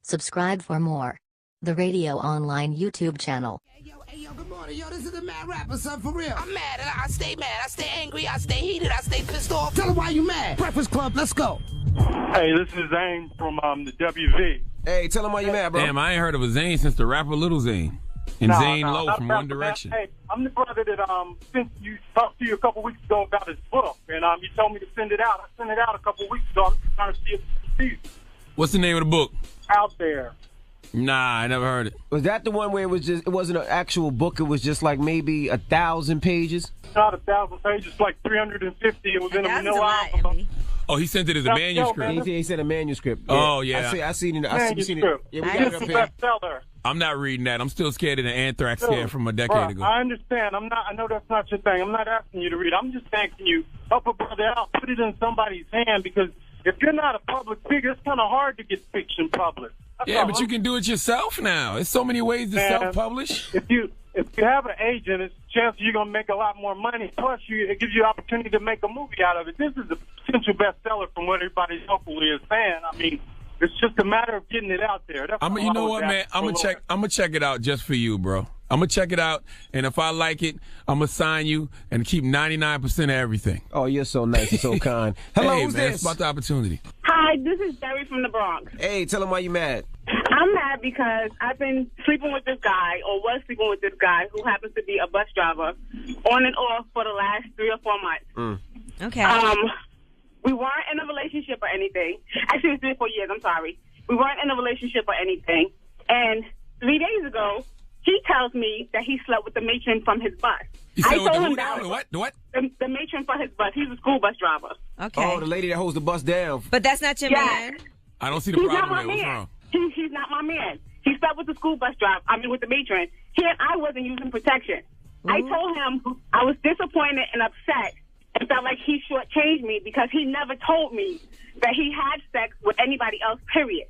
Subscribe for more. The Radio Online YouTube channel. Hey, yo, good morning. Yo, this is the Mad Rapper, son, for real. I'm mad. I stay mad. I stay angry. I stay heated. I stay pissed off. Tell them why you mad. Breakfast Club, let's go. Hey, this is Zane from the WV. Hey, tell them why you mad, bro. Damn, I ain't heard of a Zane since the rapper Little Zane. And Zane Lowe from One Direction. Hey, I'm the brother that since you talked to you a couple weeks ago about his book, and you told me to send it out. I sent it out a couple weeks ago. I'm just trying to see if it's What's the name of the book? out there. Nah, I never heard it. Was that the one where it wasn't an actual book, it was just like maybe 1,000 pages? Not 1,000 pages, like 350. It was in a manila envelope. Oh, he sent it as a manuscript. He said a manuscript. Yeah. Oh, yeah. I seen it. Manuscript. Yeah, we got it up here. Bestseller. I'm not reading that. I'm still scared of the anthrax scare from a decade ago. I understand. I know that's not your thing. I'm not asking you to read. I'm just asking you, help a brother out, put it in somebody's hand, because if you're not a public figure, it's kind of hard to get fiction published. Yeah, but you can do it yourself now. There's so many ways to self-publish. If you have an agent, it's a chance you're going to make a lot more money. Plus, it gives you the opportunity to make a movie out of it. This is a potential bestseller from what everybody locally is saying. I mean, it's just a matter of getting it out there. You know what, man? I'm gonna check it out just for you, bro. I'm gonna check it out, and if I like it, I'm gonna sign you and keep 99% of everything. Oh, you're so nice and so kind. Hello, hey, who's man, this? It's about the opportunity. Hi, this is Barry from the Bronx. Hey, tell him why you mad. I'm mad because I've been sleeping with this guy, or was sleeping with this guy, who happens to be a bus driver, on and off for the last 3 or 4 months. Okay. We weren't in a relationship or anything. Actually, it was 3 or 4 years. I'm sorry. We weren't in a relationship or anything. And 3 days ago, he tells me that he slept with the matron from his bus. I told him that. What? The matron for his bus. He's a school bus driver. Okay. Oh, the lady that holds the bus down. But that's not your man. I don't see the problem there. What's wrong? He's not my man. He slept with the school bus driver. With the matron. He and I wasn't using protection. Ooh. I told him I was disappointed and upset and felt like he shortchanged me because he never told me that he had sex with anybody else, period.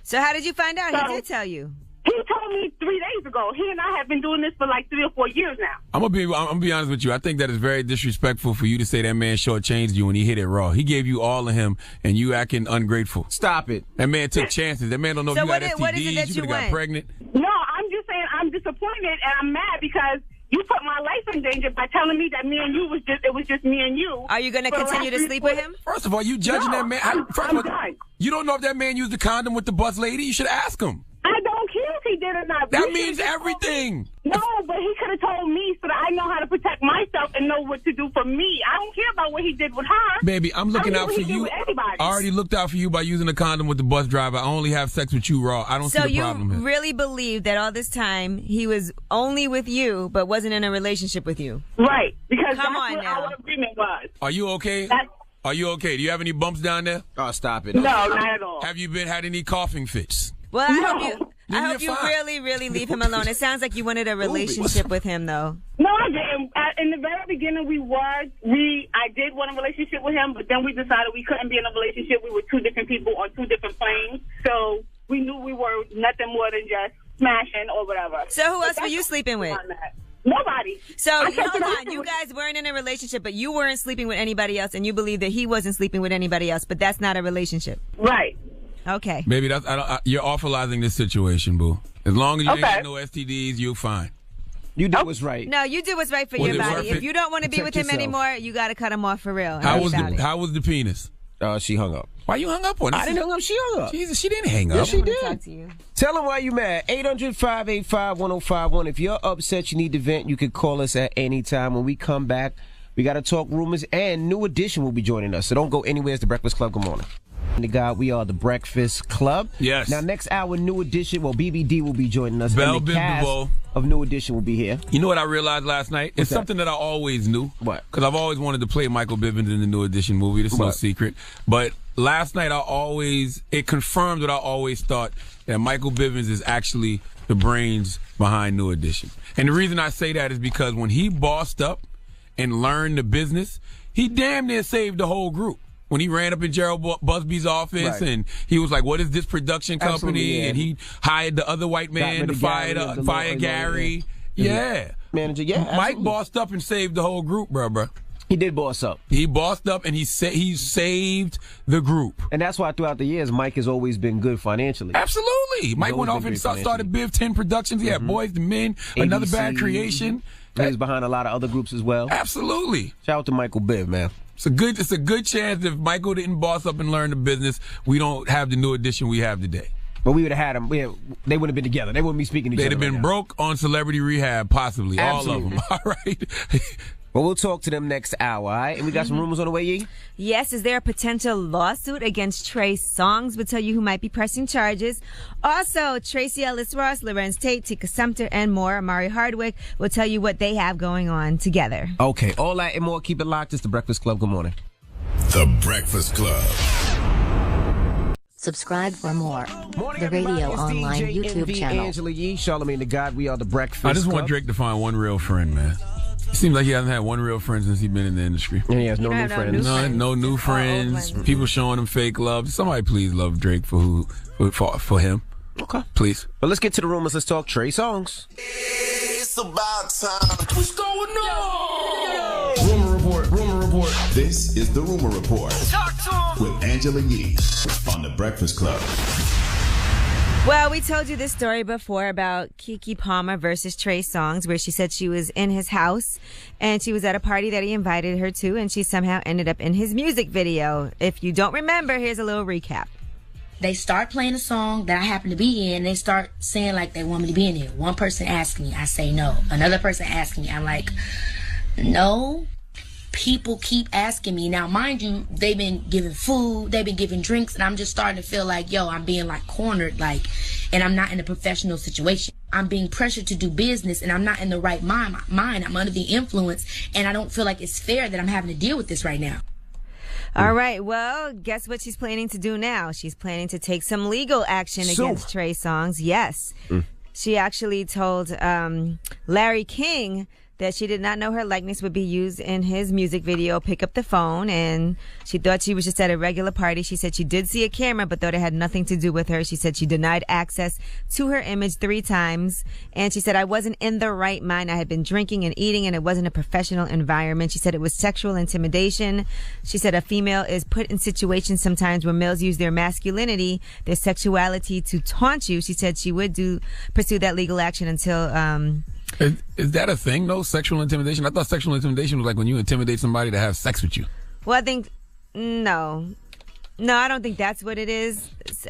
So how did you find out? He did tell you. He told me 3 days ago. He and I have been doing this for like 3 or 4 years now. I'm gonna be honest with you. I think that is very disrespectful for you to say that man shortchanged you when he hit it raw. He gave you all of him, and you acting ungrateful. Stop it. That man took chances. That man don't know if you got STDs. What is it that you could have got pregnant. No, I'm just saying I'm disappointed and I'm mad because you put my life in danger by telling me that me and you it was just me and you. Are you going to continue to sleep with him? First of all, you judging that man. I'm done. You don't know if that man used a condom with the bus lady. You should ask him. I don't care if he did or not. That means everything. No, but he could have told me so that I know how to protect myself and know what to do for me. I don't care about what he did with her. Baby, I'm looking out for you. I already looked out for you by using a condom with the bus driver. I only have sex with you raw. I don't see the problem here. So you really believe that all this time he was only with you but wasn't in a relationship with you? Right, because Come that's on what now. our agreement was. Are you okay? Are you okay? Do you have any bumps down there? Oh, stop it. No, not at all. Have you had any coughing fits? Well, I hope you really, really leave him alone. It sounds like you wanted a relationship with him, though. No, I didn't. In the very beginning, I did want a relationship with him, but then we decided we couldn't be in a relationship. We were 2 different people on 2 different planes, so we knew we were nothing more than just smashing or whatever. So who else were you sleeping with? Nobody. So, hold on. You guys weren't in a relationship, but you weren't sleeping with anybody else, and you believe that he wasn't sleeping with anybody else, but that's not a relationship. Right. Okay. Baby, you're awfulizing this situation, boo. As long as you ain't got no STDs, you're fine. You did what's right. No, you did what's right for your body. If you don't want to be with him anymore, you got to cut him off for real. How was the penis? She hung up. Why you hung up on her? I didn't hang up. She hung up. Jesus, she didn't hang up. Yes, she did. Talk to you. Tell them why you mad. 800-585-1051. If you're upset, you need to vent, you can call us at any time. When we come back, we got to talk rumors, and New Edition will be joining us. So don't go anywhere. It's the Breakfast Club. Good morning. God, we are the Breakfast Club. Yes. Now, next hour, New Edition. Well, BBD will be joining us. Bell and the cast DeVoe of New Edition will be here. You know what I realized last night? It's something that I always knew. What? Because I've always wanted to play Michael Bivins in the New Edition movie. This is no secret. But last night, it confirmed what I always thought, that Michael Bivins is actually the brains behind New Edition. And the reason I say that is because when he bossed up and learned the business, he damn near saved the whole group. When he ran up in Gerald Busby's office and he was like, what is this production company? And he hired the other white man to fire Gary. Yeah. Manager, yeah. Mike bossed up and saved the whole group, bro. He did boss up. He bossed up, and he saved the group. And that's why throughout the years, Mike has always been good financially. Absolutely. Mike went off and started Biv 10 Productions. He had Boys to Men, Another Bad Creation. He was behind a lot of other groups as well. Absolutely. Shout out to Michael Biv, man. It's a good chance if Michael didn't boss up and learn the business, we don't have the New Edition we have today. But we would have had them. They wouldn't have been together. They wouldn't be speaking to each other. They'd have been broke on Celebrity Rehab, possibly. Absolutely. All of them. All right. Well, we'll talk to them next hour, all right? And we got some rumors on the way, Yee? Yes, is there a potential lawsuit against Trey Songz? We'll tell you who might be pressing charges. Also, Tracy Ellis Ross, Lorenz Tate, Tika Sumter, and more. Amari Hardwick will tell you what they have going on together. Okay, all that and more. Keep it locked. It's The Breakfast Club. Good morning. The Breakfast Club. Subscribe for more. Morning, The Radio everybody. It's Online DJ YouTube NV, channel. Angela Yee, Charlamagne the God. We are The Breakfast I just Club. want Drake to find one real friend, man. It seems like he hasn't had one real friend since he's been in the industry. And he has no new friends. No new friends. People showing him fake love. Somebody please love Drake for him. Okay. Please. But let's get to the rumors. Let's talk Trey Songz. It's about time. What's going on? Rumor report. This is the Rumor Report. Talk to him. With Angela Yee on The Breakfast Club. Well, we told you this story before about Keke Palmer versus Trey Songz, where she said she was in his house and she was at a party that he invited her to, and she somehow ended up in his music video. If you don't remember, here's a little recap. They start playing a song that I happen to be in. They start saying like they want me to be in it. One person asks me, I say no. Another person asks me, I'm like, no. People keep asking me. Now, mind you, they've been giving food, they've been giving drinks, and I'm just starting to feel like, yo, I'm being like cornered, like, and I'm not in a professional situation. I'm being pressured to do business, and I'm not in the right mind. I'm under the influence, and I don't feel like it's fair that I'm having to deal with this right now. All right. Well, guess what she's planning to do now? She's planning to take some legal action against Trey Songz. Yes. She actually told Larry King that she did not know her likeness would be used in his music video. Pick up the phone, and she thought she was just at a regular party. She said she did see a camera, but thought it had nothing to do with her. She said she denied access to her image 3 times, and she said, I wasn't in the right mind. I had been drinking and eating, and it wasn't a professional environment. She said it was sexual intimidation. She said a female is put in situations sometimes where males use their masculinity, their sexuality to taunt you. She said she would pursue that legal action until Is that a thing, though? Sexual intimidation? I thought sexual intimidation was like when you intimidate somebody to have sex with you. Well, I think no, I don't think that's what it is.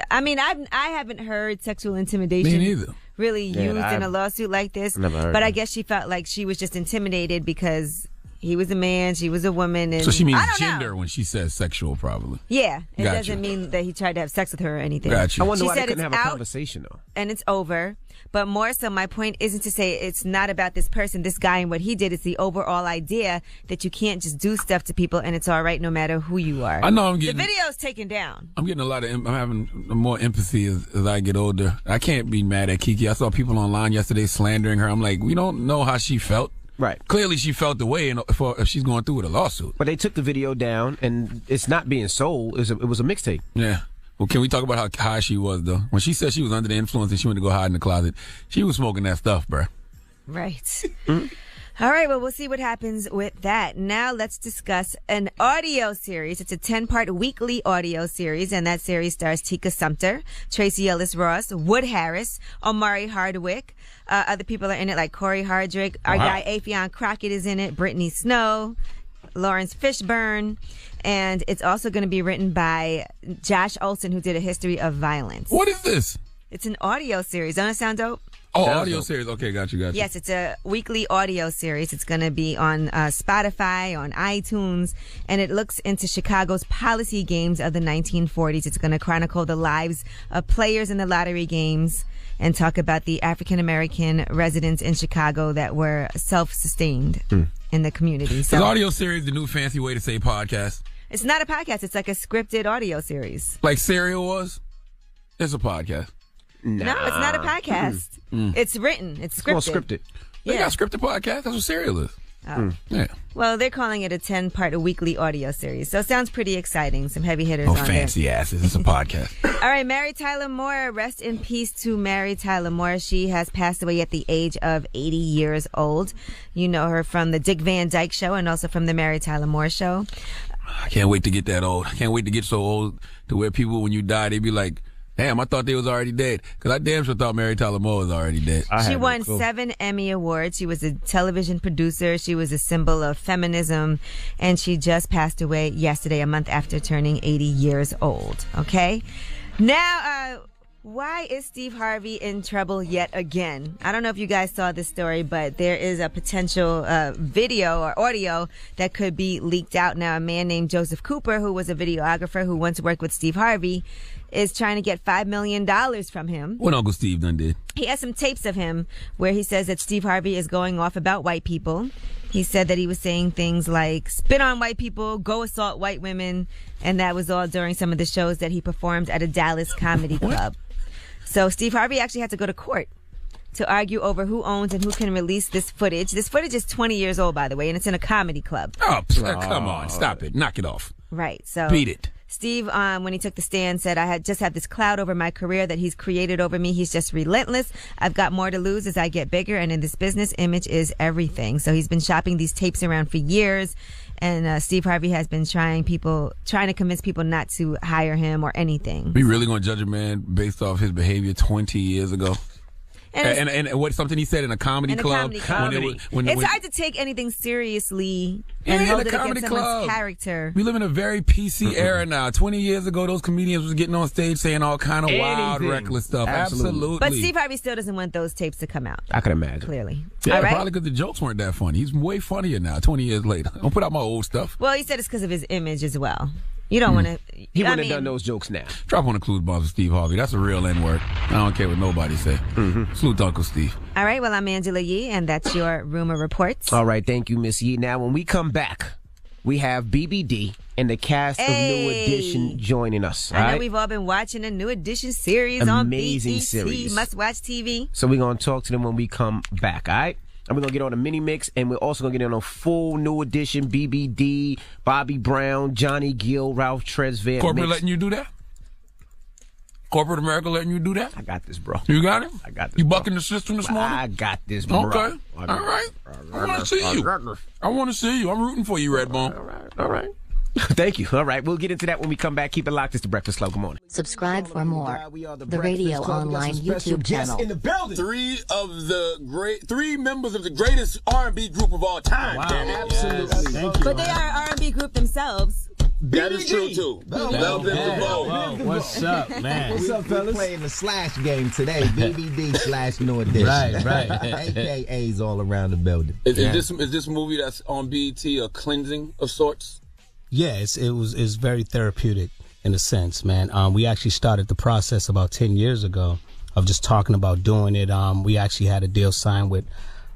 I mean, I haven't heard sexual intimidation. Me neither. Really used in a lawsuit like this. Never heard but of I guess she felt like she was just intimidated because he was a man, she was a woman, and So she means I don't gender know. when she says sexual, probably. Yeah, it Gotcha. doesn't mean that he tried to have sex with her or anything. Gotcha. I wonder She why they said couldn't have it's a out. conversation, though. And it's over. But more so, my point isn't to say it's not about this person, this guy, and what he did. It's the overall idea that you can't just do stuff to people and it's all right no matter who you are. I know I'm getting... The video's taken down. I'm getting I'm having more empathy as I get older. I can't be mad at Keke. I saw people online yesterday slandering her. I'm like, we don't know how she felt. Right. Clearly she felt the way if she's going through with a lawsuit. But they took the video down, and it's not being sold. It was a mixtape. Yeah. Well, can we talk about how high she was, though? When she said she was under the influence and she went to go hide in the closet, she was smoking that stuff, bruh. Right. All right, well, we'll see what happens with that. Now let's discuss an audio series. It's a 10-part weekly audio series, and that series stars Tika Sumter, Tracy Ellis Ross, Wood Harris, Omari Hardwick. Other people are in it like Corey Hardrick. Our guy Afion Crockett is in it, Brittany Snow, Lawrence Fishburne, and it's also going to be written by Josh Olson, who did A History of Violence. What is this? It's an audio series. Doesn't it sound dope? Oh, audio series. Okay, got you. Yes, it's a weekly audio series. It's going to be on Spotify, on iTunes, and it looks into Chicago's policy games of the 1940s. It's going to chronicle the lives of players in the lottery games and talk about the African-American residents in Chicago that were self-sustained in the community. Is audio series the new fancy way to say podcast? It's not a podcast. It's like a scripted audio series. Like Serial was? It's a podcast. No, it's not a podcast. It's written. It's scripted. Well, scripted. They got scripted podcasts. That's what Serial is. Oh. Yeah. Well, they're calling it a 10-part weekly audio series. So it sounds pretty exciting. Some heavy hitters Oh, on there. fancy asses. It's a podcast. All right, Mary Tyler Moore. Rest in peace to Mary Tyler Moore. She has passed away at the age of 80 years old. You know her from the Dick Van Dyke Show and also from the Mary Tyler Moore Show. I can't wait to get that old. I can't wait to get so old to where people, when you die, they be like, damn, I thought they was already dead. Because I damn sure thought Mary Tyler Moore was already dead. She won 7 Emmy Awards. She was a television producer. She was a symbol of feminism. And she just passed away yesterday, a month after turning 80 years old. Okay? Now, why is Steve Harvey in trouble yet again? I don't know if you guys saw this story, but there is a potential video or audio that could be leaked out. Now, a man named Joseph Cooper, who was a videographer who once worked with Steve Harvey, is trying to get $5 million from him. What Uncle Steve done did? He has some tapes of him where he says that Steve Harvey is going off about white people. He said that he was saying things like, spit on white people, go assault white women. And that was all during some of the shows that he performed at a Dallas comedy club. So Steve Harvey actually had to go to court to argue over who owns and who can release this footage. This footage is 20 years old, by the way, and it's in a comedy club. Oh, come on. Stop it. Knock it off. Right. So Beat it. Steve, when he took the stand, said, I just have this cloud over my career that he's created over me. He's just relentless. I've got more to lose as I get bigger. And in this business, image is everything. So he's been shopping these tapes around for years. And Steve Harvey has been trying to convince people not to hire him or anything. We really going to judge a man based off his behavior 20 years ago? And what something he said in a comedy club? It's hard to take anything seriously and hold it against someone's character. We live in a very PC era now. 20 years ago, those comedians was getting on stage saying all kind of wild, reckless stuff. Absolutely. But Steve Harvey still doesn't want those tapes to come out. I can imagine. Clearly. Yeah, all right? Probably because the jokes weren't that funny. He's way funnier now, 20 years later. Don't put out my old stuff. Well, he said it's because of his image as well. You don't want to... He wouldn't have done those jokes now. Drop on the clues bombs with Steve Harvey. That's a real N-word. I don't care what nobody say. Salute to Uncle Steve. All right, well, I'm Angela Yee, and that's your Rumor Reports. All right, thank you, Miss Yee. Now, when we come back, we have BBD and the cast of New Edition joining us. I know we've all been watching a New Edition series on BET, series. must-watch TV. So we're going to talk to them when we come back, all right? And we're going to get on a mini mix, and we're also going to get on a full New Edition BBD, Bobby Brown, Johnny Gill, Ralph Tresvant. Corporate letting you do that? Corporate America letting you do that? I got this, bro. You got it? I got this. You bucking the system this morning? I got this, bro. Okay. All right. I want to see you. I want to see you. I'm rooting for you, Redbone. All right. Thank you. All right, we'll get into that when we come back. Keep it locked. It's the Breakfast Club. Good morning. Subscribe for more. The Radio Online YouTube channel. In the building. Three members of the greatest R&B group of all time. Wow. Damn it. Absolutely. Thank you. But they are an R&B group themselves. That is true, too. DeVoe. What's up, man? What's up, fellas? We're playing the Slash game today. BBD / New Edition. Right. AKAs all around the building. Is this movie that's on BET a cleansing of sorts? Yeah, it's very therapeutic in a sense, man. We actually started the process about 10 years ago of just talking about doing it. We actually had a deal signed with,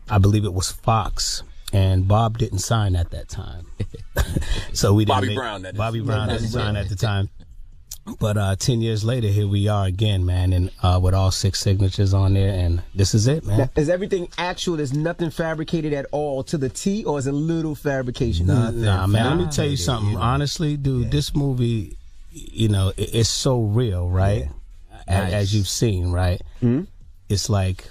I believe it was Fox, and Bob didn't sign at that time. So we didn't. Bobby Brown didn't sign at the time. But 10 years later, here we are again, man, and with all 6 signatures on there, and this is it, man. Now, is everything actual? There's nothing fabricated at all to the T, or is it a little fabrication? Nah, man, let me tell you something. Honestly, dude, this movie, it's so real, right? Yeah. Nice. As you've seen, right? Mm-hmm. It's like,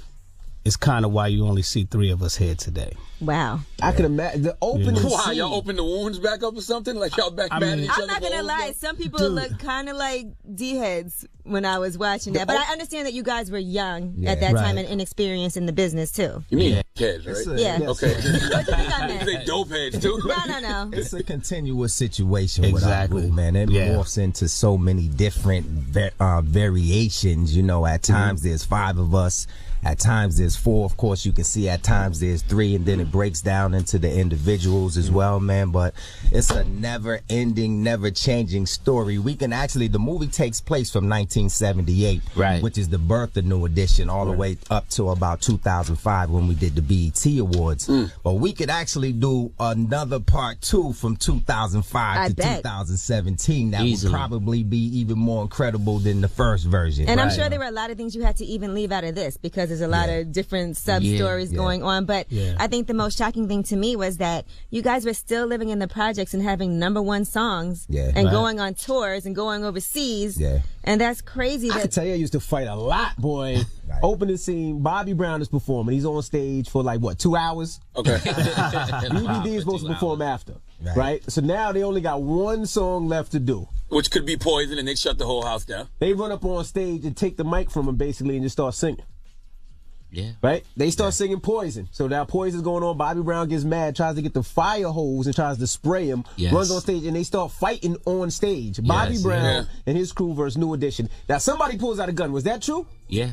it's kind of why you only see 3 of us here today. Wow. I can imagine the opening scene. Why, y'all open the wounds back up or something? Like y'all back mad at each other? I'm not going to lie. Some people look kind of like D-heads when I was watching that. But I understand that you guys were young at that time and inexperienced in the business, too. You mean heads, right? Yeah. Okay. What do you think I meant? They dope heads, too. No. It's a continuous situation with our group, man. It morphs into so many different variations. At times there's 5 of us. At times there's 4, of course. You can see at times there's 3, and then it breaks down into the individuals as well, man. But it's a never-ending, never-changing story. The movie takes place from 19 1978, right, which is the birth of New Edition, all the way up to about 2005 when we did the BET Awards. But we could actually do another part 2 from 2005 to 2017 that would probably be even more incredible than the first version. And I'm sure there were a lot of things you had to even leave out of this because there's a lot of different sub-stories going on. But I think the most shocking thing to me was that you guys were still living in the projects and having #1 songs and going on tours and going overseas. And that's crazy. I can tell you I used to fight a lot, boy. Opening scene, Bobby Brown is performing. He's on stage for like, what, 2 hours? Okay. BBD is supposed to perform after, right? So now they only got 1 song left to do. Which could be Poison, and they shut the whole house down. They run up on stage and take the mic from him, basically, and just start singing. Yeah. Right? They start singing Poison. So now Poison's going on. Bobby Brown gets mad, tries to get the fire hose and tries to spray him. Runs on stage, and they start fighting on stage. Bobby Brown and his crew versus New Edition. Now, somebody pulls out a gun. Was that true? Yeah.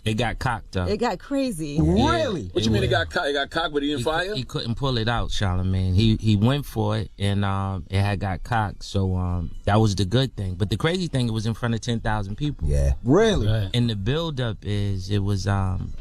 It got cocked up. It got crazy. Really? What you mean it got cocked? It got cocked, but he didn't fire? He couldn't pull it out, Charlamagne. He went for it, and it had got cocked. So that was the good thing. But the crazy thing, it was in front of 10,000 people. Yeah. Really? And the build-up it was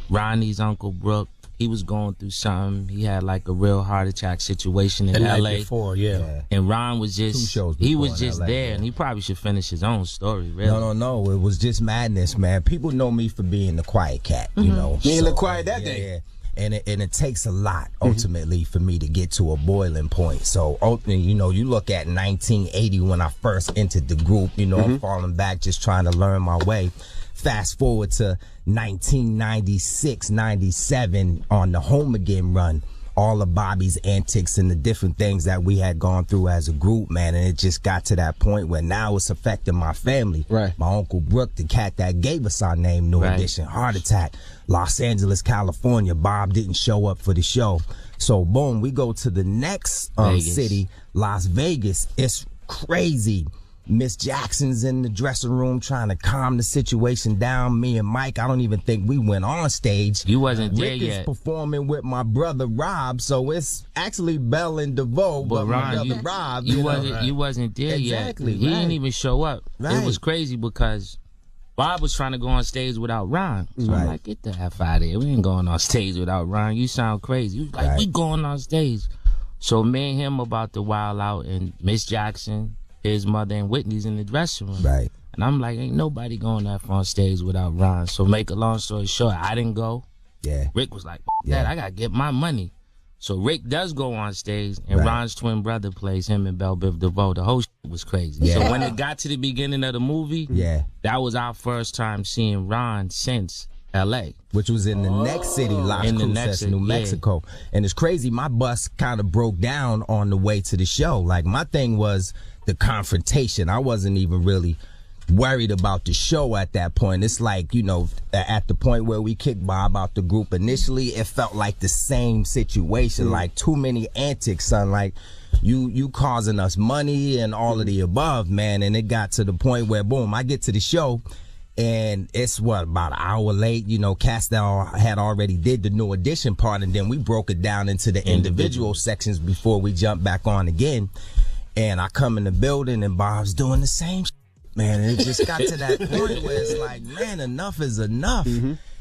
Ronnie's Uncle Brooke. He was going through something. He had like a real heart attack situation in LA. Before, And Ron was just, he was just LA, there, and he probably should finish his own story, really. No. It was just madness, man. People know me for being the quiet cat, you know. Being the quiet that day. Yeah. And it takes a lot, ultimately, for me to get to a boiling point. So, you know, you look at 1980 when I first entered the group, you know, I'm falling back just trying to learn my way. Fast forward to 1996, 97 on the Home Again run. All of Bobby's antics and the different things that we had gone through as a group, man. And it just got to that point where now it's affecting my family. Right. My Uncle Brooke, the cat that gave us our name, New Edition, heart attack. Los Angeles, California, Bob didn't show up for the show. So, boom, we go to the next city, Las Vegas. It's crazy. Miss Jackson's in the dressing room trying to calm the situation down. Me and Mike, I don't even think we went on stage. You wasn't there Rick yet. is performing with my brother Rob, so it's actually Bell and DeVoe, but Ron, my brother Rob. You wasn't there yet. He didn't even show up. It was crazy because Bob was trying to go on stage without Ron. So I'm like, get the F out of here. We ain't going on stage without Ron. You sound crazy. He was like, we going on stage. So me and him about to wild out, and Miss Jackson, his mother, and Whitney's in the dressing room. Right. And I'm like, ain't nobody going that far on stage without Ron. So make a long story short, I didn't go. Yeah. Rick was like, Dad, I got to get my money. So Rick does go on stage, and Ron's twin brother plays him and Belle Biv DeVoe. The whole shit was crazy. Yeah. So when it got to the beginning of the movie, that was our first time seeing Ron since L.A. Which was in the next city, Las Cruces, New Mexico. And it's crazy, my bus kind of broke down on the way to the show. Like, my thing was the confrontation. I wasn't even really worried about the show at that point. It's like, you know, at the point where we kicked Bob out the group initially, it felt like the same situation, like too many antics, son. Like, you causing us money and all of the above, man. And it got to the point where, boom, I get to the show, and it's about an hour late. You know, Castell had already did the New Edition part, and then we broke it down into the individual sections before we jumped back on again. And I come in the building, and Bob's doing the same shit, man. And it just got to that point where it's like, man, enough is enough.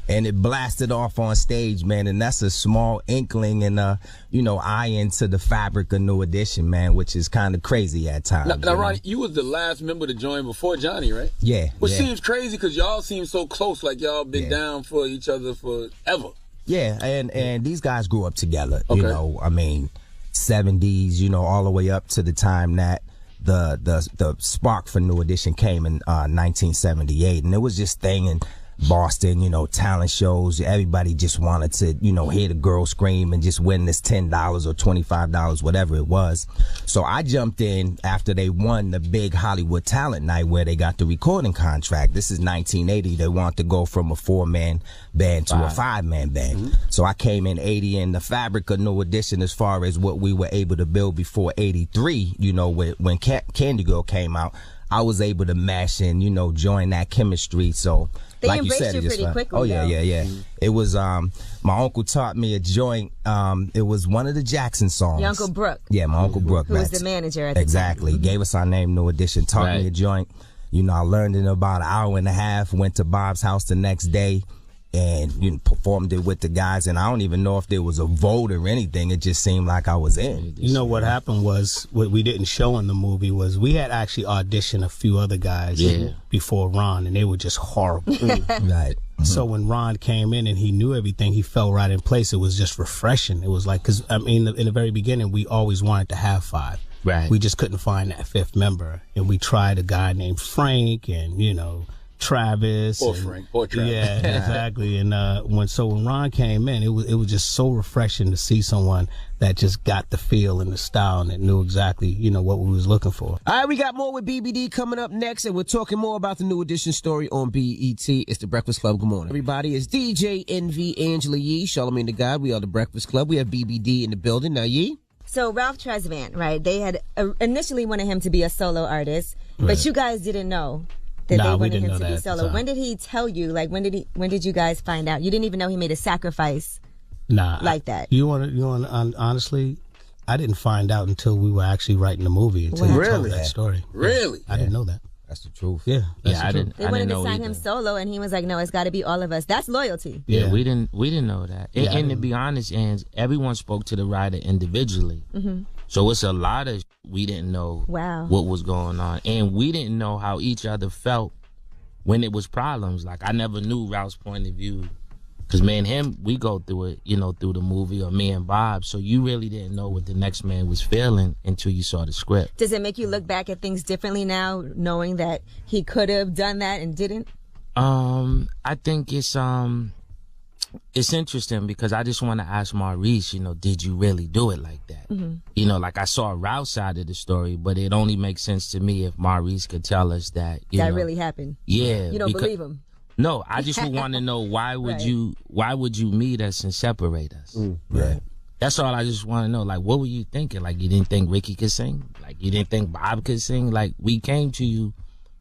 And it blasted off on stage, man. And that's a small inkling and, you know, eye into the fabric of New Edition, man, which is kind of crazy at times. Now Ronnie, you was the last member to join before Johnny, right? Yeah. Which seems crazy because y'all seem so close, like y'all been down for each other forever. Yeah, and these guys grew up together, you know, I mean, 70s, you know, all the way up to the time that the spark for New Edition came in 1978, and it was this thing in Boston, you know, talent shows. Everybody just wanted to, you know, hear the girl scream and just win this $10 or $25, whatever it was. So I jumped in after they won the big Hollywood talent night where they got the recording contract. This is 1980. They wanted to go from a 4-man band to a 5-man band. So I came in 80, and the fabric of New Edition as far as what we were able to build before 83, you know, when Candy Girl came out, I was able to mash in, you know, join that chemistry. So they like embraced you said, you pretty quickly. Oh yeah. It was my uncle taught me a joint. It was one of the Jackson songs. Your Uncle Brooke. Yeah, my Uncle Brooke. Who was the manager at the Exactly. time. Gave us our name, New Edition. Taught me a joint. You know, I learned in about an hour and a half, went to Bob's house the next day, and performed it with the guys. And I don't even know if there was a vote or anything. It just seemed like I was in. You know what happened was, what we didn't show in the movie was we had actually auditioned a few other guys before Ron, and they were just horrible. Right. So when Ron came in and he knew everything, he fell right in place. It was just refreshing. It was like, because I mean, in the very beginning, we always wanted to have 5. Right. We just couldn't find that 5th member, and we tried a guy named Frank, and Travis. Frank. Poor Travis. Yeah, exactly. And when Ron came in, it was just so refreshing to see someone that just got the feel and the style and that knew exactly, what we was looking for. All right, we got more with BBD coming up next, and we're talking more about the New Edition story on BET. It's the Breakfast Club. Good morning, everybody. It's DJ Envy, Angela Yee, Charlamagne the God. We are the Breakfast Club. We have BBD in the building. Now, Yee? So Ralph Tresvant, right? They had initially wanted him to be a solo artist, but you guys didn't know that they wanted him to be solo. When did he tell you? Like, when did you guys find out? You didn't even know he made a sacrifice like that. You want honestly, I didn't find out until we were actually writing the movie, until you told that story. Really? I didn't know that. That's the truth. Yeah. I didn't. They wanted to sign him solo, and he was like, "No, it's got to be all of us." That's loyalty. Yeah, we didn't know that. And to be honest, and everyone spoke to the writer individually. Mm-hmm. So it's a lot of we didn't know what was going on, and we didn't know how each other felt when it was problems. Like, I never knew Ralph's point of view, because me and him, we go through it, through the movie, or me and Bob. So you really didn't know what the next man was feeling until you saw the script. Does it make you look back at things differently now, knowing that he could have done that and didn't? I think it's interesting, because I just want to ask Maurice, did you really do it like that? Mm-hmm. Like, I saw Ralph's side of the story, but it only makes sense to me if Maurice could tell us that that really happened. Yeah. You don't believe him? No, I just would want to know why would you meet us and separate us? Right. That's all I just want to know. Like, what were you thinking? Like, you didn't think Ricky could sing? Like, you didn't think Bob could sing? Like, we came to you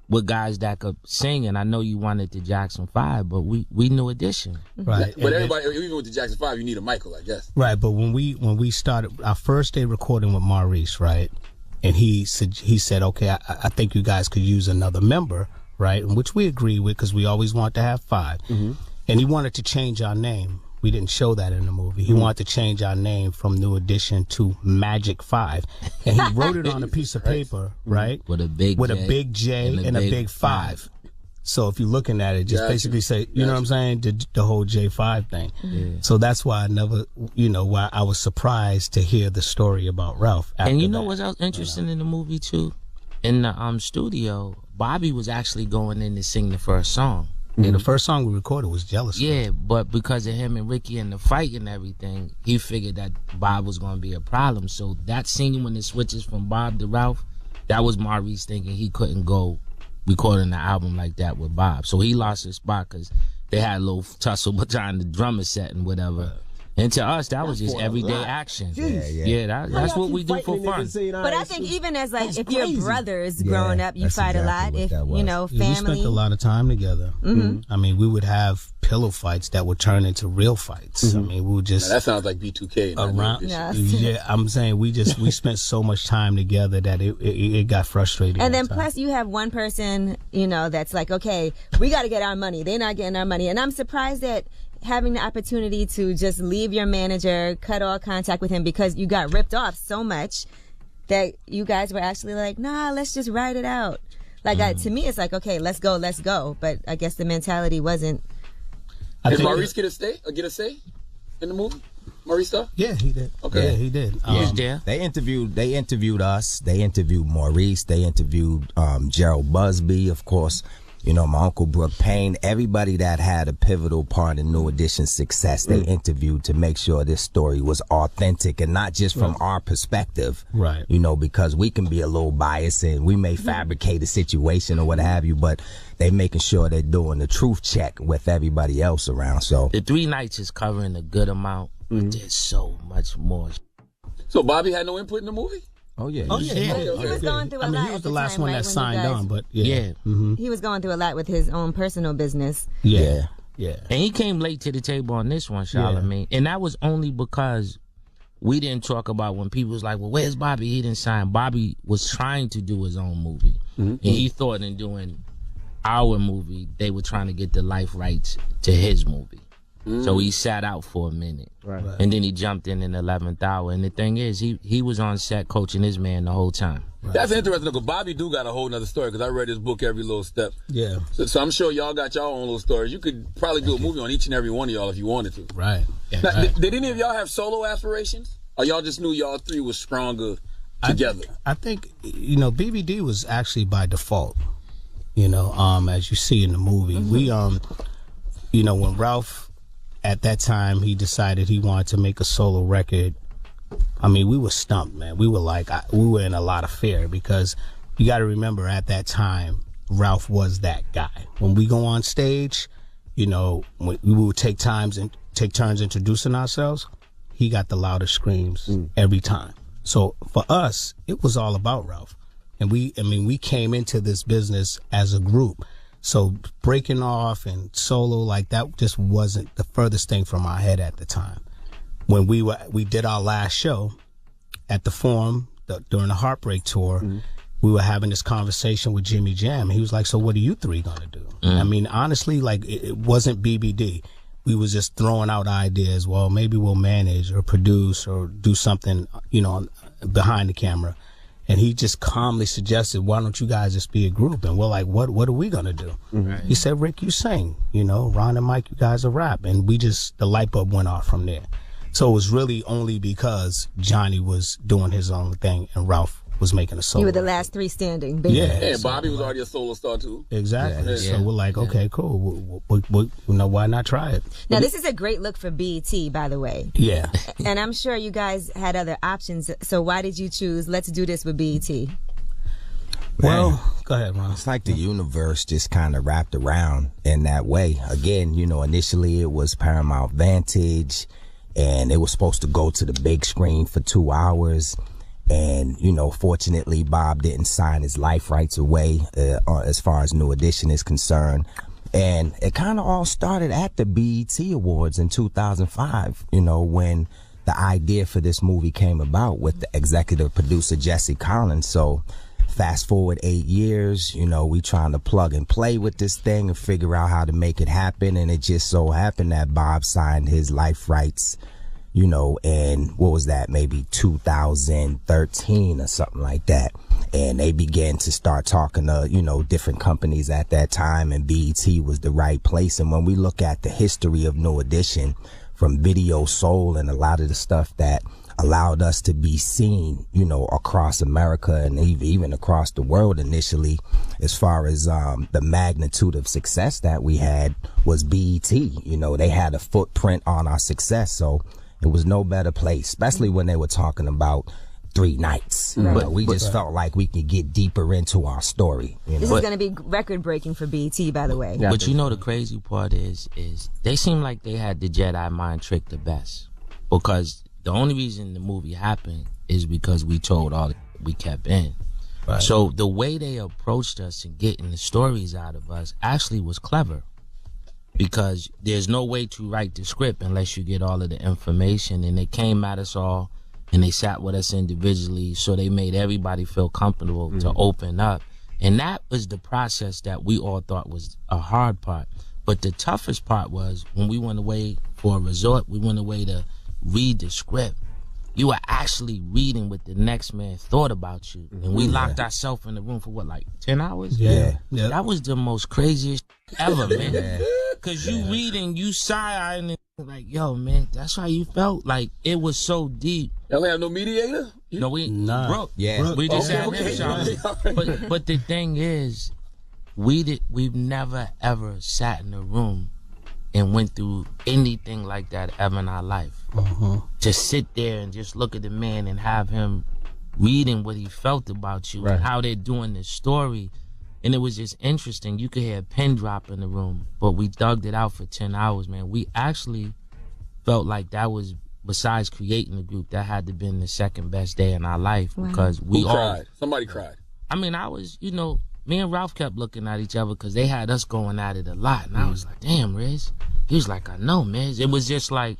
with guys that could sing, and I know you wanted the Jackson 5, but we New Edition. Right. But everybody, even with the Jackson 5, you need a Michael, I guess. Right, but when we started our first day recording with Maurice, right, and he said, okay, I think you guys could use another member, right, which we agreed with, because we always want to have 5. Mm-hmm. And he wanted to change our name. We didn't show that in the movie. He wanted to change our name from New Edition to Magic 5. And he wrote it on a piece of paper, right? With a big J and a big 5. So if you're looking at it, just basically say, you know what I'm saying? The whole J5 thing. Yeah. So that's why I never, why I was surprised to hear the story about Ralph. And what else interesting in the movie too? In the studio, Bobby was actually going in to sing the first song. Yeah, the first song we recorded was Jealous. Yeah, but because of him and Ricky and the fight and everything, he figured that Bob was going to be a problem. So that scene when it switches from Bob to Ralph, that was Maurice thinking he couldn't go recording the album like that with Bob. So he lost his spot because they had a little tussle behind the drummer set and whatever. And to us, that was just everyday action. Yeah, that's what we do for fun. But I think even as if you're brothers growing up, you fight a lot. If family. We spent a lot of time together. Mm-hmm. I mean, we would have pillow fights that would turn into real fights. Mm-hmm. I mean, we would just. Now, that sounds like B2K. Around, yeah, I'm saying we spent so much time together that it got frustrating. And then plus you have one person, that's like, okay, we got to get our money. They're not getting our money, and I'm surprised that. Having the opportunity to just leave your manager, cut all contact with him because you got ripped off so much that you guys were actually like, nah, let's just ride it out. Like, to me, it's like, okay, let's go. But I guess the mentality wasn't. Did Maurice get a say in the movie? Maurice stuff? Yeah, he did. Okay. Yeah, he did. They interviewed us. They interviewed Maurice. They interviewed Gerald Busby, of course. My Uncle Brooke Payne, everybody that had a pivotal part in New Edition's success, they interviewed to make sure this story was authentic and not just from our perspective. Right. Because we can be a little biased and we may fabricate a situation or what have you, but they making sure they're doing the truth check with everybody else around. So the 3 nights is covering a good amount, but there's so much more. So Bobby had no input in the movie? Oh yeah. He was going through a lot. He was the last one that signed on, but Mm-hmm. He was going through a lot with his own personal business. Yeah. And he came late to the table on this one, Charlamagne. And that was only because we didn't talk about when people was like, well, where's Bobby? He didn't sign. Bobby was trying to do his own movie. And he thought in doing our movie, they were trying to get the life rights to his movie. So he sat out for a minute. Right. And then he jumped in the 11th hour. And the thing is, he was on set coaching his man the whole time. Right. That's interesting, because Bobby do got a whole nother story, because I read his book every little step. Yeah. So I'm sure y'all got y'all own little stories. You could probably do a movie on each and every one of y'all if you wanted to. Right. Yeah, now, right. Did any of y'all have solo aspirations? Or y'all just knew y'all three was stronger together? I think, BBD was actually by default. As you see in the movie. We, when Ralph, at that time, he decided he wanted to make a solo record, I mean, we were stumped, man. We were we were in a lot of fear, because you got to remember, at that time, Ralph was that guy. When we go on stage, we would take turns introducing ourselves. He got the loudest screams every time. So for us, it was all about Ralph. And we came into this business as a group. So breaking off and solo like that just wasn't the furthest thing from our head at the time. When we did our last show at the Forum during the Heartbreak tour, we were having this conversation with Jimmy Jam. He was like, so what are you three gonna do? I mean, honestly, it wasn't BBD. We was just throwing out ideas. Well, maybe we'll manage or produce or do something, behind the camera. And he just calmly suggested, why don't you guys just be a group? And we're like, what are we going to do? Right. He said, Rick, you sing, Ron and Mike, you guys are rap. And the light bulb went off from there. So it was really only because Johnny was doing his own thing and Ralph was making a solo. You were the last three standing. Baby. Yeah. And Bobby was already a solo star too. Exactly. Yeah. So we're like, okay, cool. Why not try it? Now, this is a great look for BET, by the way. Yeah. And I'm sure you guys had other options. So why did you choose, let's do this with BET? Well, go ahead, Ron. It's like the universe just kind of wrapped around in that way. Again, initially it was Paramount Vantage, and it was supposed to go to the big screen for 2 hours. And, fortunately, Bob didn't sign his life rights away as far as New Edition is concerned. And it kind of all started at the BET Awards in 2005, when the idea for this movie came about with the executive producer, Jesse Collins. So fast forward 8 years, we trying to plug and play with this thing and figure out how to make it happen. And it just so happened that Bob signed his life rights, and what was that, maybe 2013 or something like that. And they began to start talking to, different companies at that time, and BET was the right place. And when we look at the history of New Edition, from Video Soul and a lot of the stuff that allowed us to be seen, across America and even across the world initially, as far as the magnitude of success that we had, was BET. They had a footprint on our success, so it was no better place, especially when they were talking about 3 nights. But we just felt like we could get deeper into our story. This is going to be record breaking for BET, by the way. But the crazy part is they seem like they had the Jedi mind trick the best, because the only reason the movie happened is because we told all that we kept in. Right. So the way they approached us and getting the stories out of us actually was clever, because there's no way to write the script unless you get all of the information. And they came at us all, and they sat with us individually, so they made everybody feel comfortable to open up. And that was the process that we all thought was a hard part. But the toughest part was when we went away for a resort, we went away to read the script. You were actually reading what the next man thought about you. And we locked ourselves in the room for 10 hours? Yeah. That was the most craziest ever, man. Because you reading, you sigh-eyeing, like, yo, man, that's how you felt? Like, it was so deep. Y'all have no mediator? No, we broke. Yeah. We just had him. But the thing is, we've never ever sat in a room and went through anything like that ever in our life. To sit there and just look at the man and have him reading what he felt about you and how they're doing this story. And it was just interesting. You could hear a pin drop in the room, but we thugged it out for 10 hours, man. We actually felt like that was, besides creating the group, that had to been the second best day in our life, because we all cried. Somebody cried. I mean, I was, me and Ralph kept looking at each other because they had us going at it a lot. And I was like, damn, Riz. He was like, I know, man. It was just like,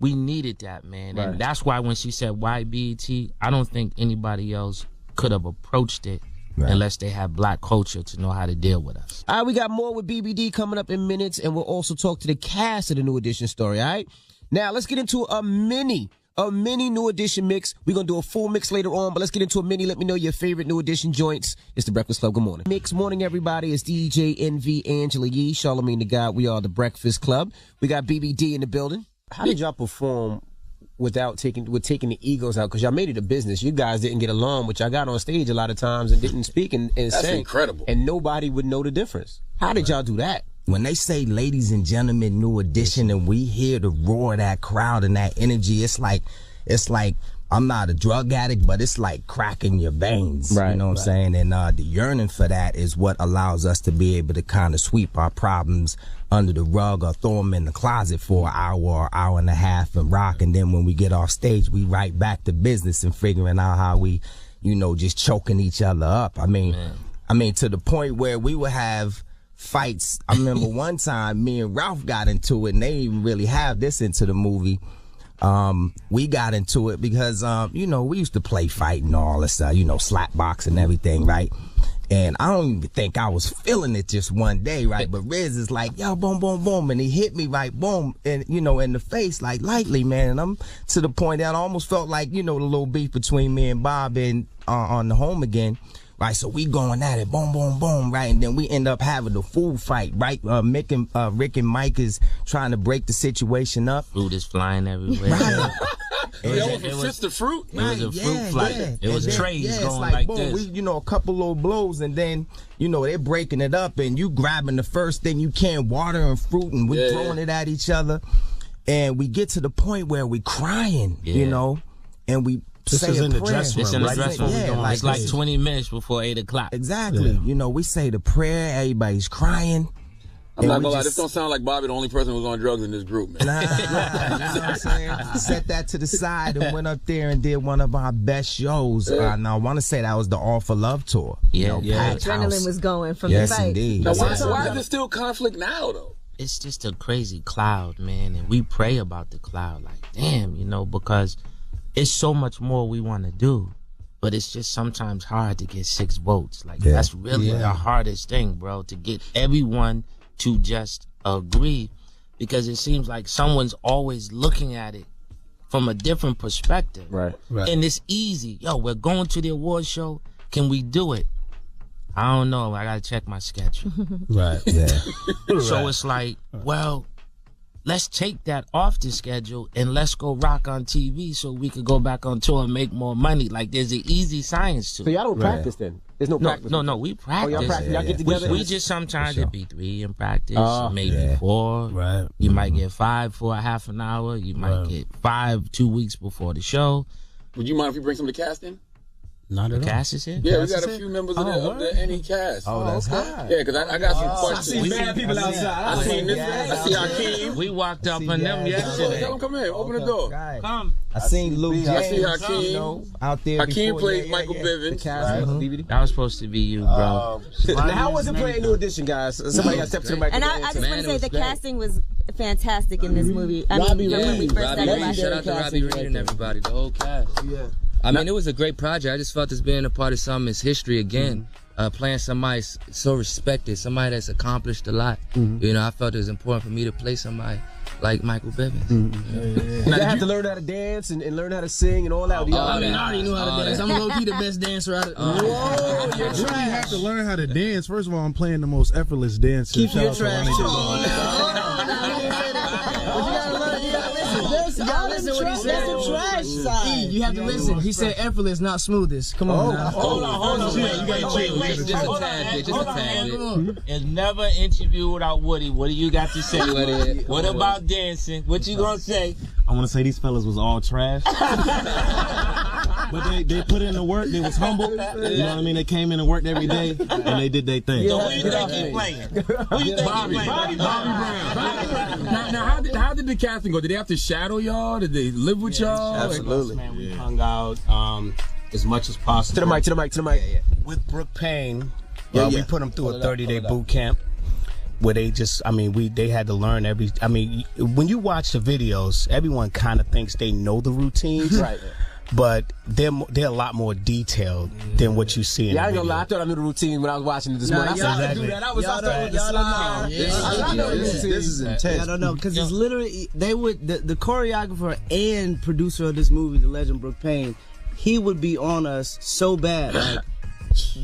we needed that, man. Right. And that's why when she said why BET, I don't think anybody else could have approached it unless they had black culture to know how to deal with us. All right, we got more with BBD coming up in minutes, and we'll also talk to the cast of the New Edition story, all right? Now, let's get into a mini New Edition mix. We're going to do a full mix later on, but let's get into a mini. Let me know your favorite New Edition joints. It's The Breakfast Club. Good morning. Mix morning, everybody. It's DJ NV, Angela Yee, Charlamagne the God. We are The Breakfast Club. We got BBD in the building. How did y'all perform without taking the egos out? Because y'all made it a business. You guys didn't get along, but y'all got on stage a lot of times and didn't speak and That's sing. incredible. And nobody would know the difference. How did y'all do that? When they say ladies and gentlemen, New Edition, and we hear the roar of that crowd and that energy, it's like I'm not a drug addict, but it's like cracking your veins. Right, you know what I'm saying? And the yearning for that is what allows us to be able to kind of sweep our problems under the rug or throw them in the closet for an hour or hour and a half and rock. And then when we get off stage, we right back to business and figuring out how we, just choking each other up. I mean, to the point where we would have fights. I remember one time me and Ralph got into it, and they didn't even really have this into the movie. We got into it because, we used to play fight and all this stuff, slap box and everything, right? And I don't even think I was feeling it just one day, right? But Riz is like, yo, boom, boom, boom. And he hit me right, boom, and, in the face, like lightly, man. And I'm to the point that I almost felt like, the little beef between me and Bob and on the Home Again. Right, so we going at it, boom, boom, boom, right, and then we end up having the food fight, right? Rick and Mike is trying to break the situation up. Food is flying everywhere. Right. It was just the fruit. It was a fruit flight. Yeah. It was trays it's going like boom, this. We, a couple little blows, and then, they're breaking it up, and you grabbing the first thing you can, water and fruit, and we throwing it at each other, and we get to the point where we crying, and we. This is in the dressing room. It's in the dressing room. Yeah, it's like 20 minutes before 8 o'clock. Exactly. Yeah. We say the prayer, everybody's crying. I'm not gonna lie, this don't sound like Bobby, the only person who was on drugs in this group, man. Nah, you know what I'm saying? Set that to the side and went up there and did one of our best shows. Now, I want to say that was the All for Love tour. Adrenaline was going from the fight. Indeed. Now, why is there still conflict now, though? It's just a crazy cloud, man, and we pray about the cloud. Like, damn, because it's so much more we want to do, but it's just sometimes hard to get 6 votes. Like, that's really the hardest thing, bro, to get everyone to just agree, because it seems like someone's always looking at it from a different perspective. Right. And it's easy. Yo, we're going to the award show. Can we do it? I don't know. I got to check my schedule. Right. Yeah. So it's like, well, let's take that off the schedule and let's go rock on TV so we could go back on tour and make more money. Like, there's an easy science to it. So y'all don't practice then? There's no practice? No, we practice. Oh, y'all practice? Y'all get together? We just sometimes it be 3 in practice, maybe 4. Right. You might get 5 for a half an hour. You might get 5 2 weeks before the show. Would you mind if we bring some of the cast in? Not at all. Cast is here? Yeah, we got a few members of the NE cast. Oh, that's hot. Yeah, because I got some questions. I see bad people outside. I see Hakeem. We walked up on them yesterday. Tell them come in. Open the door. Come. I seen Luke James. I see Hakeem. Out there. Hakeem before. played Michael Bivins. That was supposed to be you, bro. Now, how was it playing New Edition, guys? Somebody got to step to the mic. And I just want to say the casting was fantastic in this movie. I mean, when we first started watching. Shout out to Robbie Reed and everybody, the whole cast. Yeah. I mean, it was a great project. I just felt as being a part of something is history again. Playing somebody so respected, somebody that's accomplished a lot. I felt it was important for me to play somebody like Michael Bivins. Now, you have to learn how to dance and learn how to sing and all that. I already knew how to dance. I'm low-key the best dancer out of Whoa, you're You trash. have to learn how to dance. First of all, I'm playing the most effortless dance. Keep your trash. You gotta listen what he said. You have to listen. He said effortless, not smoothest. Come on now. Hold on. You gotta wait. Just a tad bit. It's never an interview without Woody. What do you got to say? What about dancing? What you gonna say? I want to say these fellas was all trash. But they put in the work. They was humble. You know what I mean? They came in and worked every day, and they did their thing. So who you think he playing? Who you think he playing? Brown. Now, how did the casting go? Did they have to shadow y'all? Did they live with y'all? Absolutely. Man, we hung out as much as possible. To the mic. With Brooke Payne, we put him through a 30-day boot camp. where they just, they had to learn when you watch the videos, everyone kind of thinks they know the routines. Right. But they're a lot more detailed than what you see in the I ain't video. gonna lie, I thought I knew the routine when I was watching it this morning. I said, I do that. I was out there with the slide. This is intense. I don't know, because it's literally, the choreographer and producer of this movie, the legend Brooke Payne, he would be on us so bad. Like,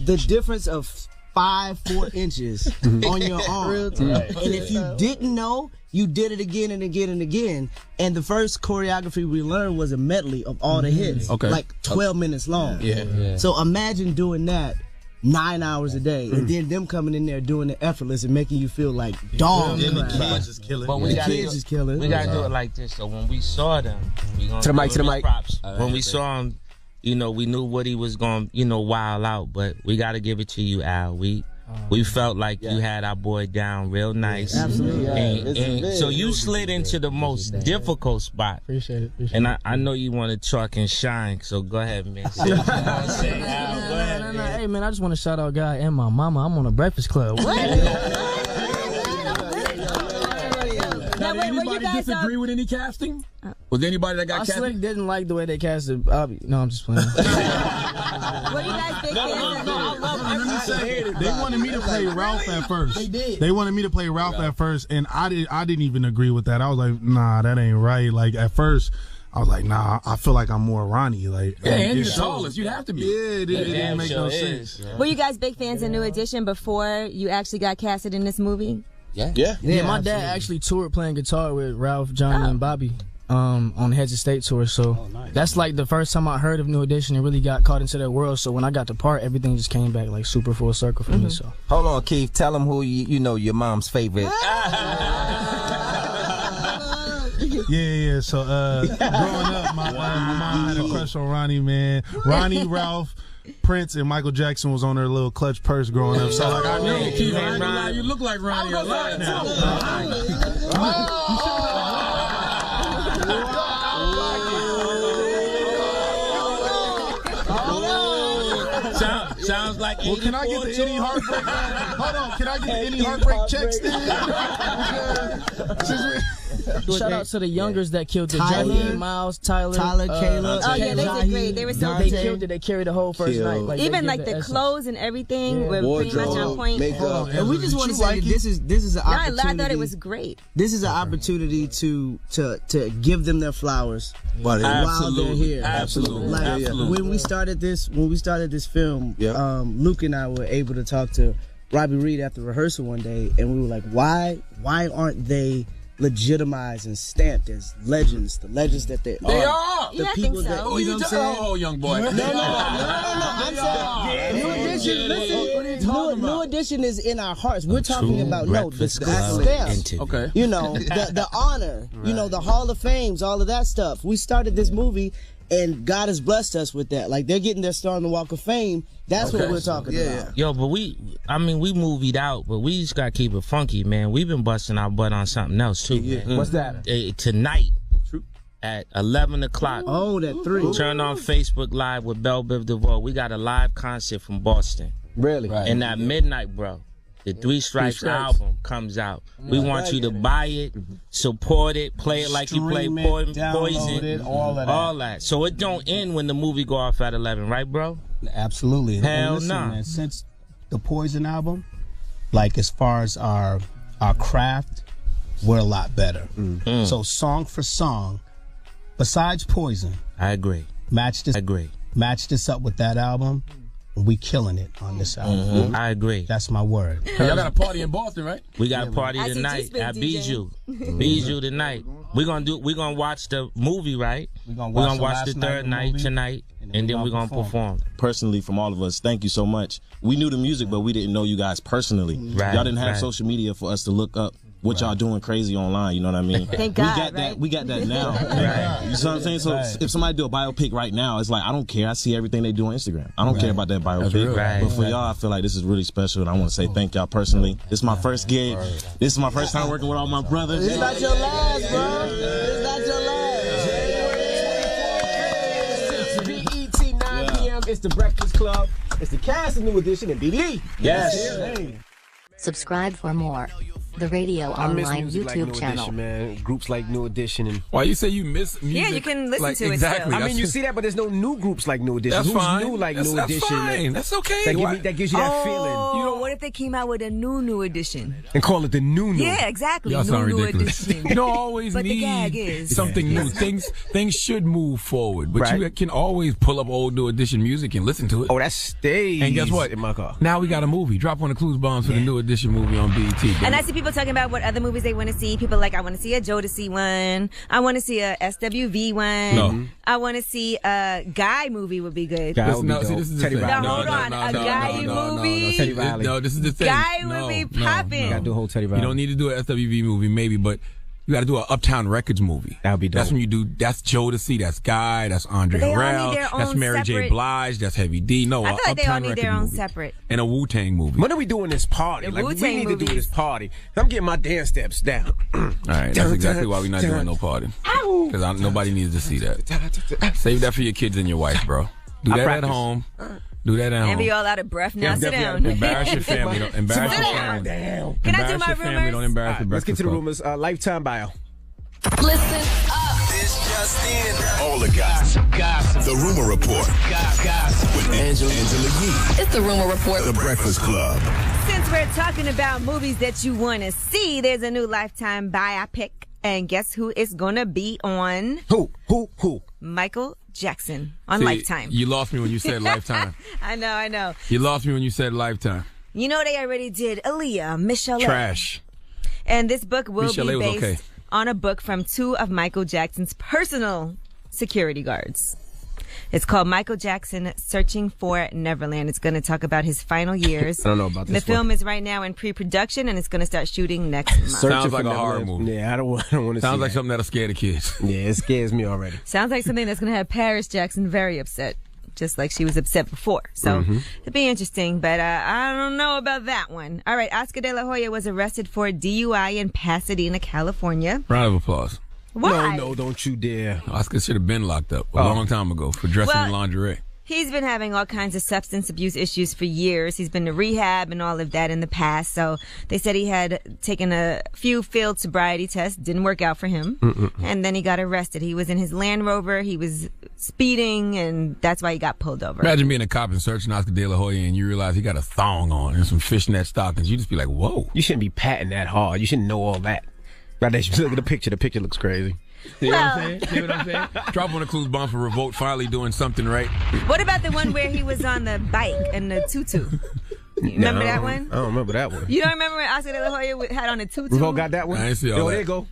the difference of 4 inches on your arm. Right. And if you didn't know, you did it again and again and again. And the first choreography we learned was a medley of all the hits. Like 12 minutes long. Yeah. So imagine doing that 9 hours a day, and then them coming in there doing it effortless and making you feel like dog. And the kids is killing. But the kids is killing. We gotta do it like this. So when we saw them, we gonna to the mic. Props. When we saw him, we knew Woody was gonna, wild out. But we gotta give it to you, Al. We felt like you had our boy down real nice. Absolutely. And so you slid into the most difficult spot. Appreciate it. And I know you want to chalk and shine, so go ahead, man. No, hey, man, I just want to shout out God and my mama. I'm on a Breakfast Club. What? Did anybody disagree with any casting? Was there anybody that got casted? Slick didn't like the way they casted Bobby. No, I'm just playing. What do you guys think? They wanted me to play Ralph at first. They did. They wanted me to play Ralph at first, and I didn't even agree with that. I was like, nah, that ain't right. Like at first, I was like, nah, I feel like I'm more Ronnie. Like, and you're the tallest. You have to be. Yeah, it didn't make no sense. Were you guys big fans of New Edition before you actually got casted in this movie? Yeah, my dad actually toured playing guitar with Ralph, Johnny, and Bobby on Heads of State tour. So that's like the first time I heard of New Edition and really got caught into that world. So when I got the part, everything just came back like super full circle for me. So hold on, Keith. Tell them who you know your mom's favorite. Yeah. So growing up, my mom had a crush on Ronnie, man. Ronnie, Ralph, Prince, and Michael Jackson was on their little clutch purse growing up. So like I knew Keith, you look like Ronnie a lot now. Sounds like. Well, can I get the any heartbreak? Hold on, can I get the any heartbreak checks then? Shout out to the youngers that killed it. Johnny, Miles, Tyler, Caleb. Oh yeah, they did great. They were so They killed it. They carried the whole first night. Like, even like the clothes and everything were pretty much on point. Makeup. And we just want to say that this is an opportunity. I thought it was great. This is an opportunity to give them their flowers while they're here. Absolutely. Like when we started this film, Luke and I were able to talk to Robbie Reed after rehearsal one day, and we were like, why aren't they legitimized and stamped as legends, the legends that they are. They are. The people that, you know what I'm saying? Oh, young boy. No. I'm saying New Edition. Listen, New Edition is in our hearts. We're talking about the stamp. Okay. You know, the honor. Right. You know, the Hall of Fames, all of that stuff. We started this movie, and God has blessed us with that. Like, they're getting their star on the Walk of Fame. That's what we're talking about. Yo, but we movied out, but we just gotta keep it funky, man. We've been busting our butt on something else too. Man. What's that? Tonight at 11 o'clock. Oh, that 3. Turn on Facebook Live with Belle Biv DeVoe. We got a live concert from Boston. Really? Right. And at midnight, bro, the Three Strikes album comes out. We want you to buy it, support it, play it like you play Poison, all that. So it don't end when the movie go off at 11, right, bro? Absolutely. Hell no. Man, since the Poison album, like as far as our craft, we're a lot better. Mm. So song for song, besides Poison, I agree. Match this up with that album. We killing it on this album. I agree. That's my word. Y'all got a party in Boston, right? We got a party tonight at Bijou. Bijou tonight. We're gonna watch the movie, right? We're gonna watch the third night tonight, and then we're gonna perform. Personally, from all of us, thank you so much. We knew the music, but we didn't know you guys personally. Right, y'all didn't have social media for us to look up what y'all doing crazy online, you know what I mean? Thank God, we got that now. Right. You know what I'm saying? So if somebody do a biopic right now, it's like, I don't care. I see everything they do on Instagram. I don't care about that biopic. But for y'all, I feel like this is really special, and I want to say thank y'all personally. This is my first gig. This is my first time working with all my brothers. It's not your last, bro. It's not your last. BET 9 p.m. It's the Breakfast Club. It's the cast of New Edition and B. Lee. Yes. Subscribe for more. The Radio I miss Online music YouTube like New channel. Edition, man. Groups like New Edition and. Why you say you miss music? Yeah, you can listen like, to it exactly. still. I mean, you see that, but there's no new groups like New Edition. That's Who's fine. new like That's New Edition? fine. That's okay. That gives you that feeling. Oh, what if they came out with a new edition? And call it the new. Yeah, exactly. Y'all sound New ridiculous. edition. You don't always But the gag need is- something new. Things should move forward, but Right. you can always pull up old New Edition music and listen to it. Oh, that stays. And guess what? In my car. Now we got a movie. Drop on the clues bombs for the New Edition movie on BET. baby. And I see people talking about what other movies they want to see. People like, I want to see a Jodeci one. I want to see a SWV one. No. I want to see a Guy movie would be good. Guy This- would be no, see, dope. this is the Teddy thing. Riley. Now, hold on. A Guy movie? Teddy Riley. No, this is the thing. Guy would be popping. Gotta do a whole Teddy You Riley. don't need to do an SWV movie, maybe, but you got to do an Uptown Records movie. That would be dope. That's when you do. That's Jodeci. That's Guy. That's Andre But they all Harrell. need their That's own Mary J. separate- Blige. That's Heavy D. No, I feel like they all Uptown need Records their own movie. separate. And a Wu-Tang movie. When are we doing this party? The Like we Wu-Tang need to do movies. this party. I'm getting my dance steps down. All right, that's exactly why we're not doing no party. Because nobody needs to see that. Save that for your kids and your wife, bro. Do I that practice. at home. Do that at And home. be all out of breath. Now sit down. Embarrass your family. Don't embarrass your family. Can I do Embarrass my your family. rumors? Don't embarrass the Let's get Breakfast to the Club. rumors. Lifetime bio. Listen up. This just in. All the gossip. The Rumor Report. With Angela Yee. It's the Rumor Report. The Breakfast Club. Since we're talking about movies that you want to see, there's a new Lifetime biopic. And guess who it's going to be on? Who? Michael Jackson on See, Lifetime. You lost me when you said Lifetime. I know. You lost me when you said Lifetime. You know they already did Aaliyah, Michelle. Trash. And this book will Michelle be was based okay. on a book from two of Michael Jackson's personal security guards. It's called Michael Jackson Searching for Neverland. It's going to talk about his final years. I don't know about this The film one. is right now in pre-production, and it's going to start shooting next month. Sounds like a horror movie. Yeah, I don't want to see Sounds like that. something that'll scare the kids. Yeah, it scares me already. Sounds like something that's going to have Paris Jackson very upset, just like she was upset before. So it'll be interesting, but I don't know about that one. All right, Oscar De La Hoya was arrested for DUI in Pasadena, California. Round of applause. Why? No, don't you dare. Oscar should have been locked up a long time ago for dressing in lingerie. He's been having all kinds of substance abuse issues for years. He's been to rehab and all of that in the past. So they said he had taken a few failed sobriety tests, didn't work out for him. And then he got arrested. He was in his Land Rover. He was speeding, and that's why he got pulled over. Imagine being a cop and searching Oscar De La Hoya and you realize he got a thong on and some fishnet stockings. You just be like, whoa. You shouldn't be patting that hard. You shouldn't know all that. Right there, you look at the picture. The picture looks crazy. See what I'm saying? See what I'm saying? Drop on the clues bomb for Revolt finally doing something right. What about the one where he was on the bike and the tutu? Remember that one? I don't remember that one. You don't remember when Oscar De La Hoya had on a tutu? We've all got that one. I ain't see all Yo, that. there you go.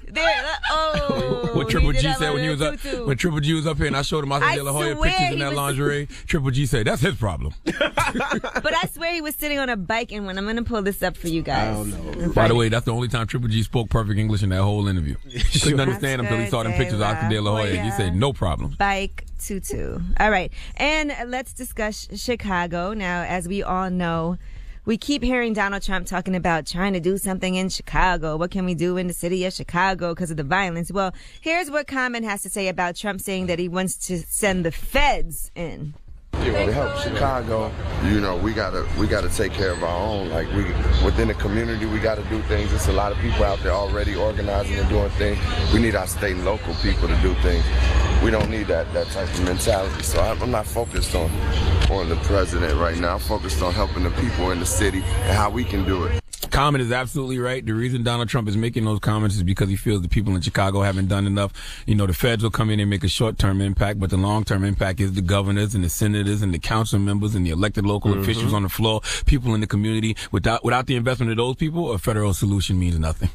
What Triple he did G have said on when he a was up, tutu. when Triple G was up here and I showed him Oscar I De La Hoya swear pictures in he that was- lingerie, Triple G said that's his problem. But I swear he was sitting on a bike, and when I'm going to pull this up for you guys. I don't know. By the way, that's the only time Triple G spoke perfect English in that whole interview. Couldn't understand him until he saw them pictures of Oscar De La Hoya. He said no problem. Bike tutu. All right. And let's discuss Chicago. Now, as we all know, we keep hearing Donald Trump talking about trying to do something in Chicago. What can we do in the city of Chicago because of the violence? Well, here's what Common has to say about Trump saying that he wants to send the feds in. To help Chicago, we gotta take care of our own. Like within the community, we gotta do things. There's a lot of people out there already organizing and doing things. We need our state and local people to do things. We don't need that type of mentality. So I'm not focused on the president right now. I'm focused on helping the people in the city and how we can do it. Common is absolutely right. The reason Donald Trump is making those comments is because he feels the people in Chicago haven't done enough. The feds will come in and make a short-term impact, but the long-term impact is the governors and the senators and the council members and the elected local officials on the floor, people in the community. Without the investment of those people, a federal solution means nothing.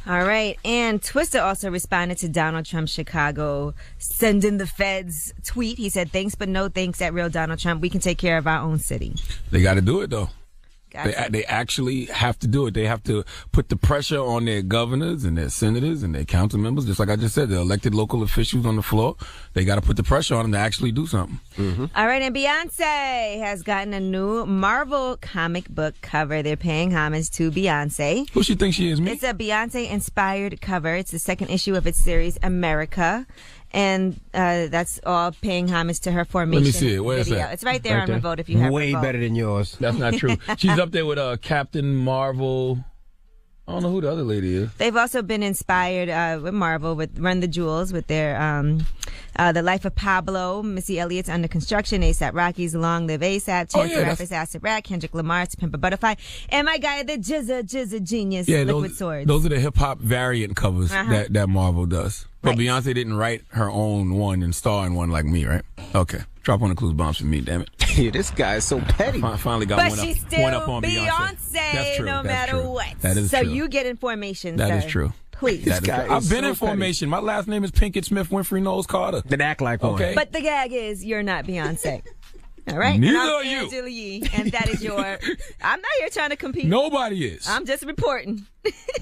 All right. And Twister also responded to Donald Trump's Chicago send in the feds tweet. He said, thanks, but no thanks at real Donald Trump. We can take care of our own city. They got to do it, though. Gotcha. They actually have to do it. They have to put the pressure on their governors and their senators and their council members. Just like I just said, the elected local officials on the floor, they got to put the pressure on them to actually do something. All right, and Beyonce has gotten a new Marvel comic book cover. They're paying homage to Beyonce. Who she thinks she is, me? It's a Beyonce-inspired cover. It's the second issue of its series, America. And that's all paying homage to her formation. Let me see it. Where's video. that? It's right there on Revolt if you have Way Revolt. better than yours. That's not true. She's up there with Captain Marvel. I don't know who the other lady is. They've also been inspired with Marvel with Run the Jewels with their The Life of Pablo, Missy Elliott's Under Construction, A$AP Rocky's Long Live A$AP, Chance the Rapper's Acid Rat, Kendrick Lamar's Pimp a Butterfly, and my guy the Jizza Genius, Liquid Swords. Those are the hip hop variant covers that Marvel does. But Beyonce didn't write her own one and star in one like me, right? Okay. Drop one of Clues bombs for me, damn it. Yeah, this guy is so petty. I finally got But one up, she's still one up on Beyonce, That's true. no That's matter true. what. That is so true. you get information, That sir. is true. Please. That is true. I've been in formation. My last name is Pinkett Smith Winfrey Knowles Carter. Then act like one. Okay. But the gag is, you're not Beyonce. All right? Neither and I'm are you. Angela Yee, and that is your... I'm not here trying to compete. Nobody is. I'm just reporting.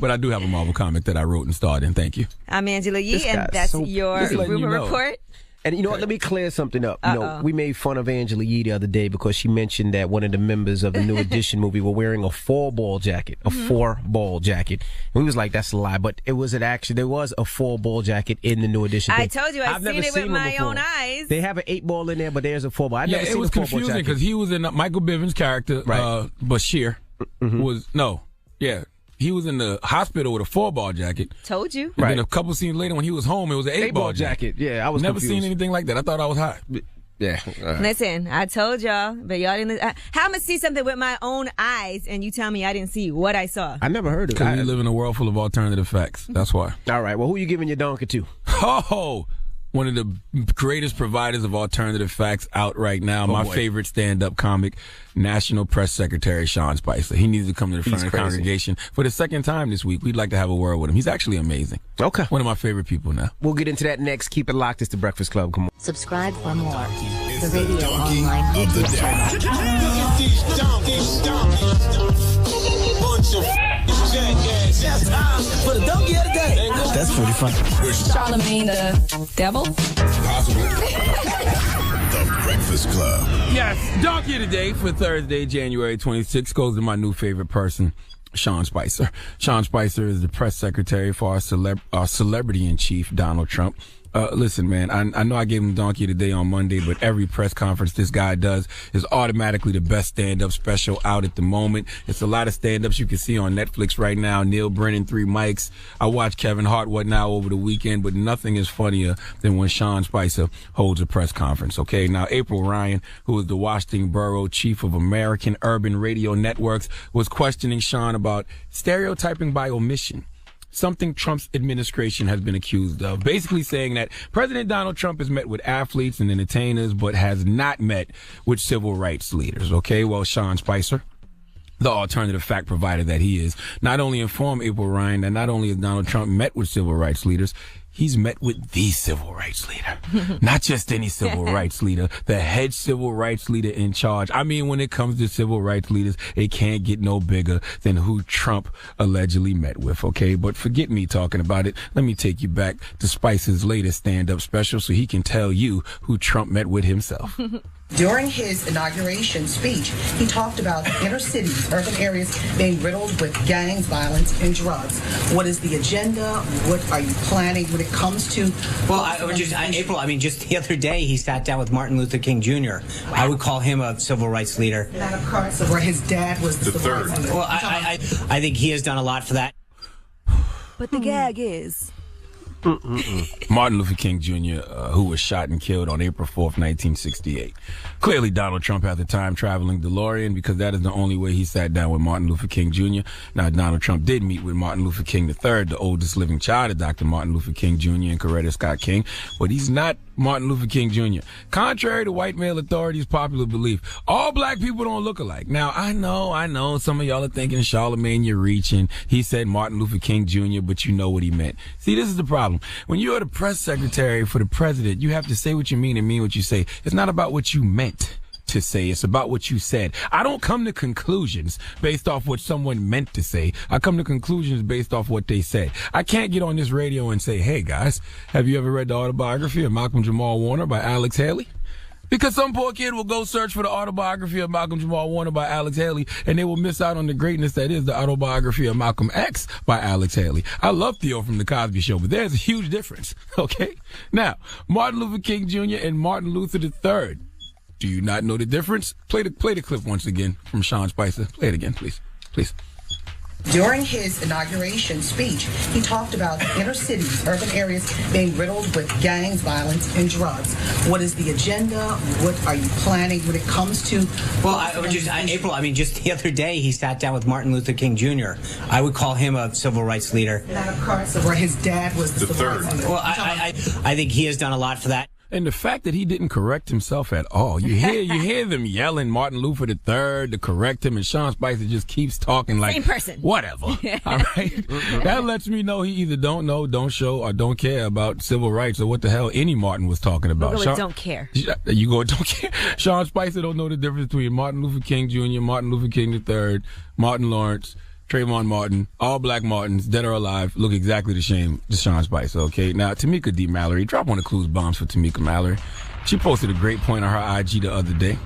But I do have a Marvel comic that I wrote and starred in. Thank you. I'm Angela Yee, This and guy's that's so your busy. rumor report. And you know what? Let me clear something up. You know, Uh-oh. we made fun of Angela Yee the other day because she mentioned that one of the members of the New Edition movie were wearing a 4-ball jacket, a 4-ball jacket. And we was like, that's a lie. But it was there was a 4-ball jacket in the New Edition. I thing. told you, I've seen it with my own eyes. They have an 8-ball in there, but there's a 4-ball. I never Yeah, seen it was a 4-ball confusing jacket. because he was in Michael Bivins' character, Bashir, he was in the hospital with a 4-ball jacket. Told you. And then a couple scenes later when he was home, it was an 8-ball jacket. Yeah, I was never confused. seen anything like that. I thought I was hot. Yeah. Listen, I told y'all, but y'all didn't. How am I see something with my own eyes and you tell me I didn't see what I saw? I never heard of it. Because we live in a world full of alternative facts. That's why. All right. Well, who you giving your donkey to? Oh, one of the greatest providers of alternative facts out right now. My favorite stand-up comic, National Press Secretary Sean Spicer. He needs to come to the front of the congregation for the second time this week. We'd like to have a word with him. He's actually amazing. Okay. One of my favorite people now. We'll get into that next. Keep it locked. It's the Breakfast Club. Come on. Subscribe for more. The Radio Online YouTube For the donkey of the day. That's pretty funny. Charlemagne the devil? The Breakfast Club. Yes, donkey of the day for Thursday, January 26th goes to my new favorite person, Sean Spicer. Sean Spicer is the press secretary for our celebrity-in-chief, Donald Trump. Listen, man, I know I gave him Donkey of the Day on Monday, but every press conference this guy does is automatically the best stand-up special out at the moment. It's a lot of stand-ups you can see on Netflix right now. Neil Brennan, 3 mics. I watched Kevin Hart, What Now, over the weekend, but nothing is funnier than when Sean Spicer holds a press conference, okay? Now, April Ryan, who is the Washington Borough Chief of American Urban Radio Networks, was questioning Sean about stereotyping by omission. Something Trump's administration has been accused of. Basically saying that President Donald Trump has met with athletes and entertainers, but has not met with civil rights leaders. Okay, well, Sean Spicer, the alternative fact provider that he is, not only informed April Ryan that not only has Donald Trump met with civil rights leaders, he's met with the civil rights leader. Not just any civil rights leader, the head civil rights leader in charge. I mean, when it comes to civil rights leaders, it can't get no bigger than who Trump allegedly met with, okay? But forget me talking about it. Let me take you back to Spicer's latest stand-up special so he can tell you who Trump met with himself. During his inauguration speech, he talked about inner cities, urban areas being riddled with gangs, violence, and drugs. What is the agenda? What are you planning when it comes to? Well, April, I mean, just the other day he sat down with Martin Luther King Jr. I would call him a civil rights leader. That occurrence of where his dad was the civil rights leader. Well, I think he has done a lot for that. But the gag is... Martin Luther King Jr., who was shot and killed on April 4th, 1968. Clearly, Donald Trump had the time traveling DeLorean because that is the only way he sat down with Martin Luther King Jr. Now, Donald Trump did meet with Martin Luther King III, the oldest living child of Dr. Martin Luther King Jr. and Coretta Scott King, but he's not Martin Luther King Jr. Contrary to white male authorities' popular belief, all black people don't look alike. Now, I know, some of y'all are thinking, Charlemagne, you're reaching. He said Martin Luther King Jr., but you know what he meant. See, this is the problem. When you're the press secretary for the president, you have to say what you mean and mean what you say. It's not about what you meant to say. It's about what you said. I don't come to conclusions based off what someone meant to say. I come to conclusions based off what they said. I can't get on this radio and say, hey guys, have you ever read the autobiography of Malcolm Jamal Warner by Alex Haley? Because some poor kid will go search for the autobiography of Malcolm Jamal Warner by Alex Haley, and they will miss out on the greatness that is the autobiography of Malcolm X by Alex Haley. I love Theo from The Cosby Show, but there's a huge difference, okay? Now, Martin Luther King Jr. and Martin Luther III. Do you not know the difference? Play the clip once again from Sean Spicer. Play it again, please. Please. During his inauguration speech, he talked about inner cities, urban areas being riddled with gangs, violence, and drugs. What is the agenda? What are you planning when it comes to... Well, April, I mean, just the other day, he sat down with Martin Luther King Jr. I would call him a civil rights leader. Not a part of where his dad was the civil rights leader. Well, I think he has done a lot for that. And the fact that he didn't correct himself at all. You hear them yelling Martin Luther III to correct him, and Sean Spicer just keeps talking like same person. Whatever. All right. That lets me know he either don't know, don't show, or don't care about civil rights or what the hell any Martin was talking about. We'll go with don't care. You go don't care. Sean Spicer don't know the difference between Martin Luther King Jr., Martin Luther King III, Martin Lawrence, Trayvon Martin, all black Martins, dead or alive, look exactly the same to Sean Spicer, okay? Now, Tamika D. Mallory, drop one of Clues bombs for Tamika Mallory. She posted a great point on her IG the other day.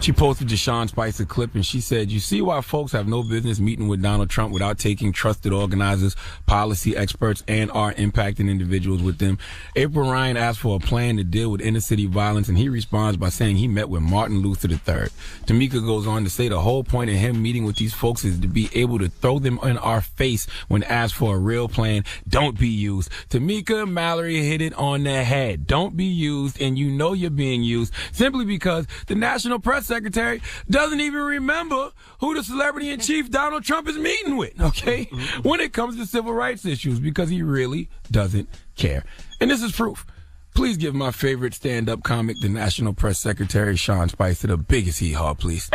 She posted the Sean Spicer clip, and she said, you see why folks have no business meeting with Donald Trump without taking trusted organizers, policy experts, and are impacting individuals with them. April Ryan asked for a plan to deal with inner city violence, and he responds by saying he met with Martin Luther III. Tamika goes on to say the whole point of him meeting with these folks is to be able to throw them in our face when asked for a real plan. Don't be used. Tamika Mallory hit it on the head. Don't be used, and you know you're being used simply because the National Press Secretary doesn't even remember who the celebrity in chief Donald Trump is meeting with, okay? When it comes to civil rights issues, because he really doesn't care. And this is proof. Please give my favorite stand-up comic, the National Press Secretary, Sean Spicer, the biggest hee-haw, please.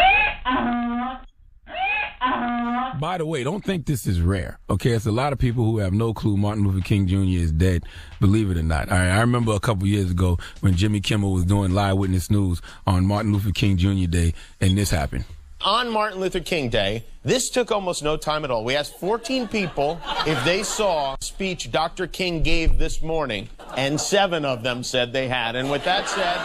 By the way, don't think this is rare, okay? It's a lot of people who have no clue Martin Luther King Jr. is dead, believe it or not. All right, I remember a couple years ago when Jimmy Kimmel was doing Live Witness News on Martin Luther King Jr. Day, and this happened. On Martin Luther King Day, this took almost no time at all. We asked 14 people if they saw the speech Dr. King gave this morning, and 7 of them said they had. And with that said,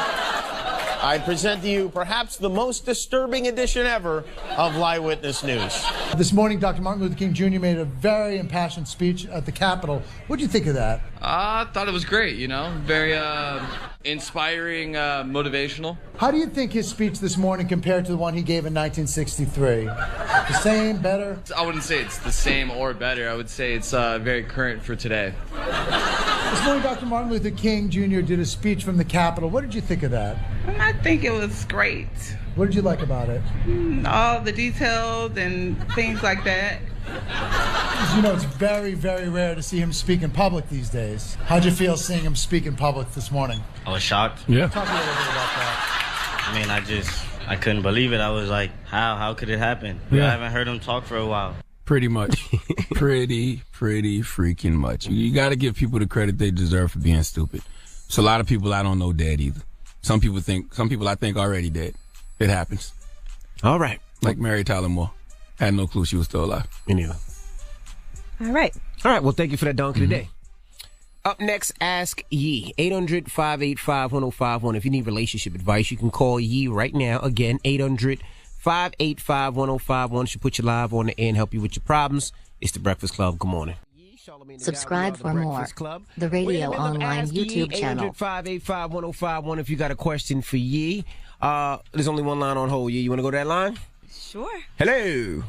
I present to you perhaps the most disturbing edition ever of Live Witness News. This morning, Dr. Martin Luther King Jr. made a very impassioned speech at the Capitol. What do you think of that? I thought it was great, very inspiring, motivational. How do you think his speech this morning compared to the one he gave in 1963? The same, better? I wouldn't say it's the same or better. I would say it's very current for today. This morning, Dr. Martin Luther King Jr. did a speech from the Capitol. What did you think of that? I think it was great. What did you like about it? All the details and things like that. You know, it's very, very rare to see him speak in public these days. How'd you feel seeing him speak in public this morning? I was shocked. Yeah. Talk a little bit about that. I mean, I couldn't believe it. I was like, how could it happen? Yeah. I haven't heard him talk for a while. Pretty much. pretty freaking much. You got to give people the credit they deserve for being stupid. So a lot of people I don't know dead either. Some people I think already dead. It happens. All right. Like Mary Tyler Moore. Had no clue she was still alive. Me neither. All right. All right. Well, thank you for that donkey today. Up next, Ask Yee. 800-585-1051. If you need relationship advice, you can call Yee right now. Again, 800-585-1051. She'll put you live on the air and help you with your problems. It's The Breakfast Club. Good morning. Subscribe for more. The Radio Online YouTube channel. 800-585-1051 if you got a question for Yee. There's only one line on hold. Yee, you want to go to that line? Sure. Hello.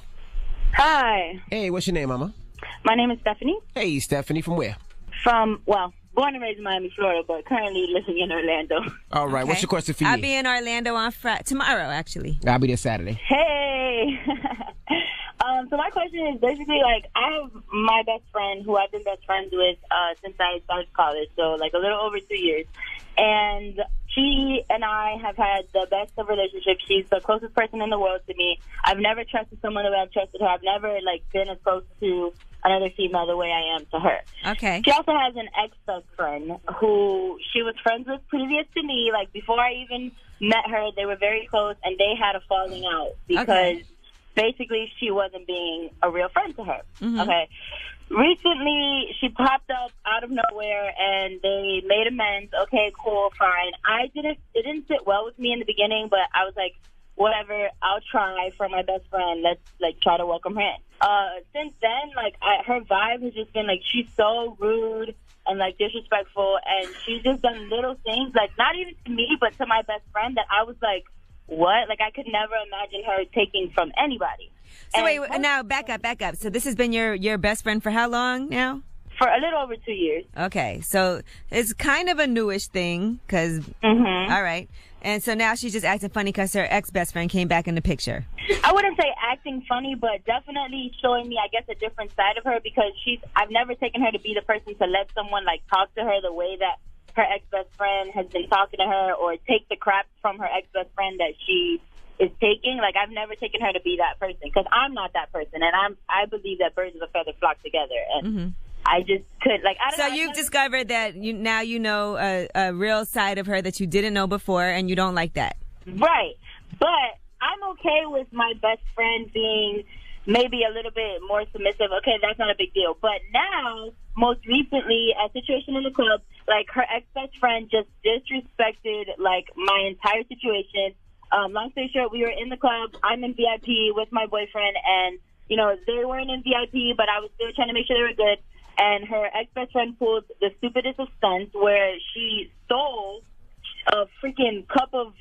Hi. Hey, what's your name, Mama? My name is Stephanie. Hey, Stephanie. From where? Born and raised in Miami, Florida, but currently living in Orlando. All right. What's your question for Yee? I'll be in Orlando on tomorrow, actually. I'll be there Saturday. Hey. So my question is basically, I have my best friend who I've been best friends with since I started college, so, a little over 2 years. And she and I have had the best of relationships. She's the closest person in the world to me. I've never trusted someone the way I've trusted her. I've never, been as close to another female the way I am to her. Okay. She also has an ex-best friend who she was friends with previous to me. Before I even met her, they were very close, and they had a falling out because basically she wasn't being a real friend to her. Mm-hmm. Okay. Recently, she popped up out of nowhere, and they made amends. Okay, cool, fine. It didn't sit well with me in the beginning, but I was like, whatever, I'll try for my best friend. Let's, try to welcome her in. Since then, her vibe has just been, she's so rude and, disrespectful, and she's just done little things, not even to me, but to my best friend that I was like, what? I could never imagine her taking from anybody. So wait, now back up. So this has been your best friend for how long now? For a little over 2 years. Okay, so it's kind of a newish thing, because, all right. And so now she's just acting funny because her ex-best friend came back in the picture. I wouldn't say acting funny, but definitely showing me, I guess, a different side of her, because I've never taken her to be the person to let someone, like, talk to her the way that her ex-best friend has been talking to her, or take the crap from her ex-best friend that she is taking. Like, I've never taken her to be that person, because I'm not that person, and I believe that birds of a feather flock together, and I just could, like, I don't know. So you've discovered that now you know a real side of her that you didn't know before, and you don't like that. Right. But I'm okay with my best friend being maybe a little bit more submissive. Okay, that's not a big deal. But now, most recently, a situation in the club, like, her ex-best friend just disrespected, like, my entire situation. Long story short, we were in the club. I'm in VIP with my boyfriend, and, you know, they weren't in VIP, but I was still trying to make sure they were good. And her ex-best friend pulled the stupidest of stunts where she stole a freaking cup of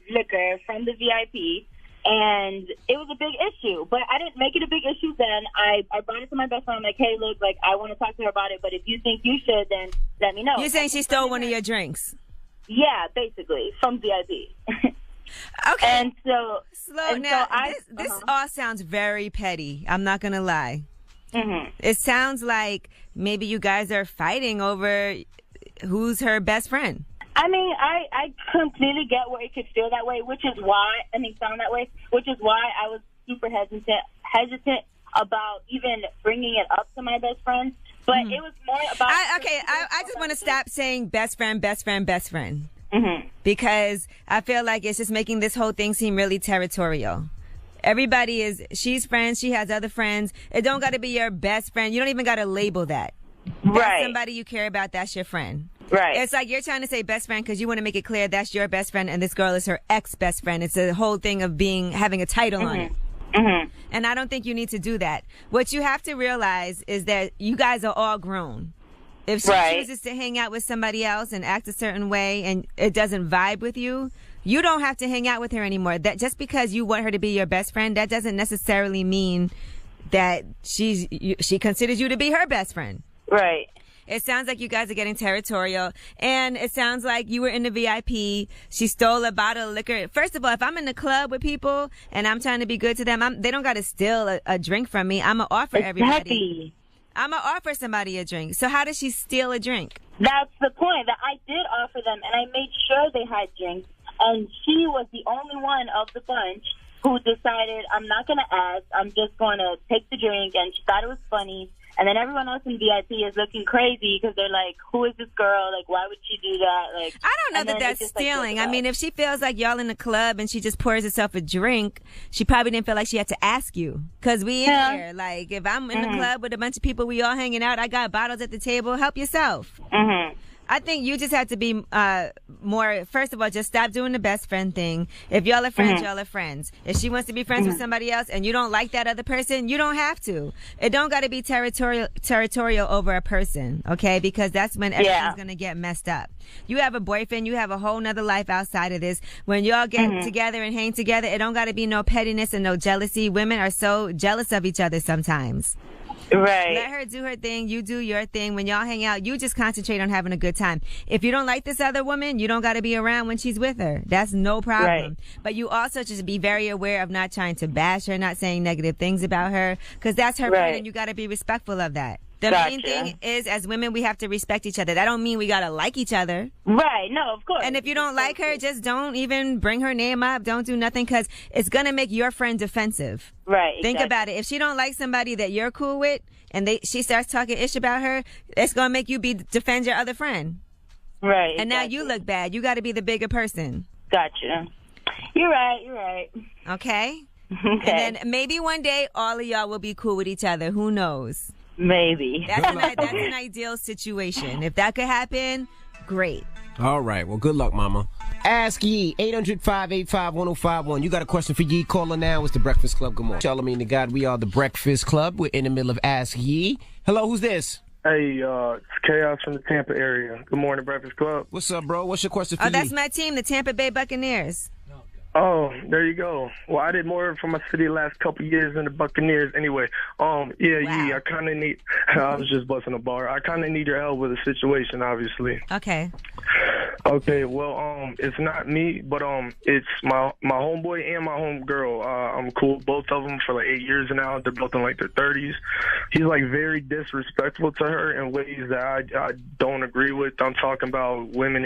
liquor from the VIP, and it was a big issue. But I didn't make it a big issue then. I brought it to my best friend. I'm like, hey, look, like, I want to talk to her about it, but if you think you should, then let me know. You're saying she stole one of your drinks? Yeah, basically, from VIP. Okay. And so... This all sounds very petty. I'm not going to lie. It sounds like maybe you guys are fighting over who's her best friend. I mean, I completely get where it could feel that way, which is why, sound that way, which is why I was super hesitant about even bringing it up to my best friend. But it was more about... I just want to stop saying best friend. Because I feel like it's just making this whole thing seem really territorial. She's friends, she has other friends. It don't got to be your best friend. You don't even got to label that. That's somebody you care about, that's your friend. Right. It's like you're trying to say best friend because you want to make it clear that's your best friend and this girl is her ex-best friend. It's a whole thing of having a title on it. And I don't think you need to do that. What you have to realize is that you guys are all grown. If she chooses to hang out with somebody else and act a certain way and it doesn't vibe with you, you don't have to hang out with her anymore. That just because you want her to be your best friend, that doesn't necessarily mean that she considers you to be her best friend. Right. It sounds like you guys are getting territorial, and it sounds like you were in the VIP. She stole a bottle of liquor. First of all, if I'm in the club with people and I'm trying to be good to them, they don't got to steal a drink from me. I'm going to offer everybody. I'm going to offer somebody a drink. So how does she steal a drink? That's the point, that I did offer them, and I made sure they had drinks. And she was the only one of the bunch who decided, I'm not going to ask, I'm just going to take the drink, and she thought it was funny. And then everyone else in VIP is looking crazy because they're like, who is this girl? Like, why would she do that? Like, I don't know that that's stealing. I mean, if she feels like y'all in the club and she just pours herself a drink, she probably didn't feel like she had to ask you. Because we in here. Like, if I'm in the club with a bunch of people, we all hanging out, I got bottles at the table, help yourself. I think you just have to be more, first of all, just stop doing the best friend thing. If y'all are friends, y'all are friends. If she wants to be friends with somebody else and you don't like that other person, you don't have to. It don't got to be territorial over a person, okay? Because that's when everything's going to get messed up. You have a boyfriend, you have a whole nother life outside of this. When y'all get together and hang together, it don't got to be no pettiness and no jealousy. Women are so jealous of each other sometimes. Right. Let her do her thing. You do your thing. When y'all hang out, you just concentrate on having a good time. If you don't like this other woman, you don't got to be around when she's with her. That's no problem. Right. But you also just be very aware of not trying to bash her, not saying negative things about her, because that's her friend and you got to be respectful of that. The main thing is, as women, we have to respect each other. That don't mean we got to like each other. Right. No, of course. And if you don't like her, just don't even bring her name up. Don't do nothing, because it's going to make your friend defensive. Right. Think about it. If she don't like somebody that you're cool with and she starts talking ish about her, it's going to make you defend your other friend. Right. And now you look bad. You got to be the bigger person. Gotcha. You're right. Okay? And then maybe one day all of y'all will be cool with each other. Who knows? Maybe. That's an ideal situation. If that could happen, great. All right. Well, good luck, Mama. Ask Yee, 800-585-1051. You got a question for Yee? Call her now. It's The Breakfast Club. Good morning. Charlamagne the God. We are The Breakfast Club. We're in the middle of Ask Yee. Hello, who's this? Hey, it's Chaos from the Tampa area. Good morning, Breakfast Club. What's up, bro? What's your question for Yee? That's my team, the Tampa Bay Buccaneers. Oh, there you go. Well, I did more for my city the last couple of years than the Buccaneers. Anyway, I kind of need. I was just busting a bar. I kind of need your help with the situation, obviously. Okay. Okay. Well, it's not me, but it's my homeboy and my homegirl. I'm cool with both of them for like 8 years now. They're both in like their 30s. He's like very disrespectful to her in ways that I don't agree with. I'm talking about women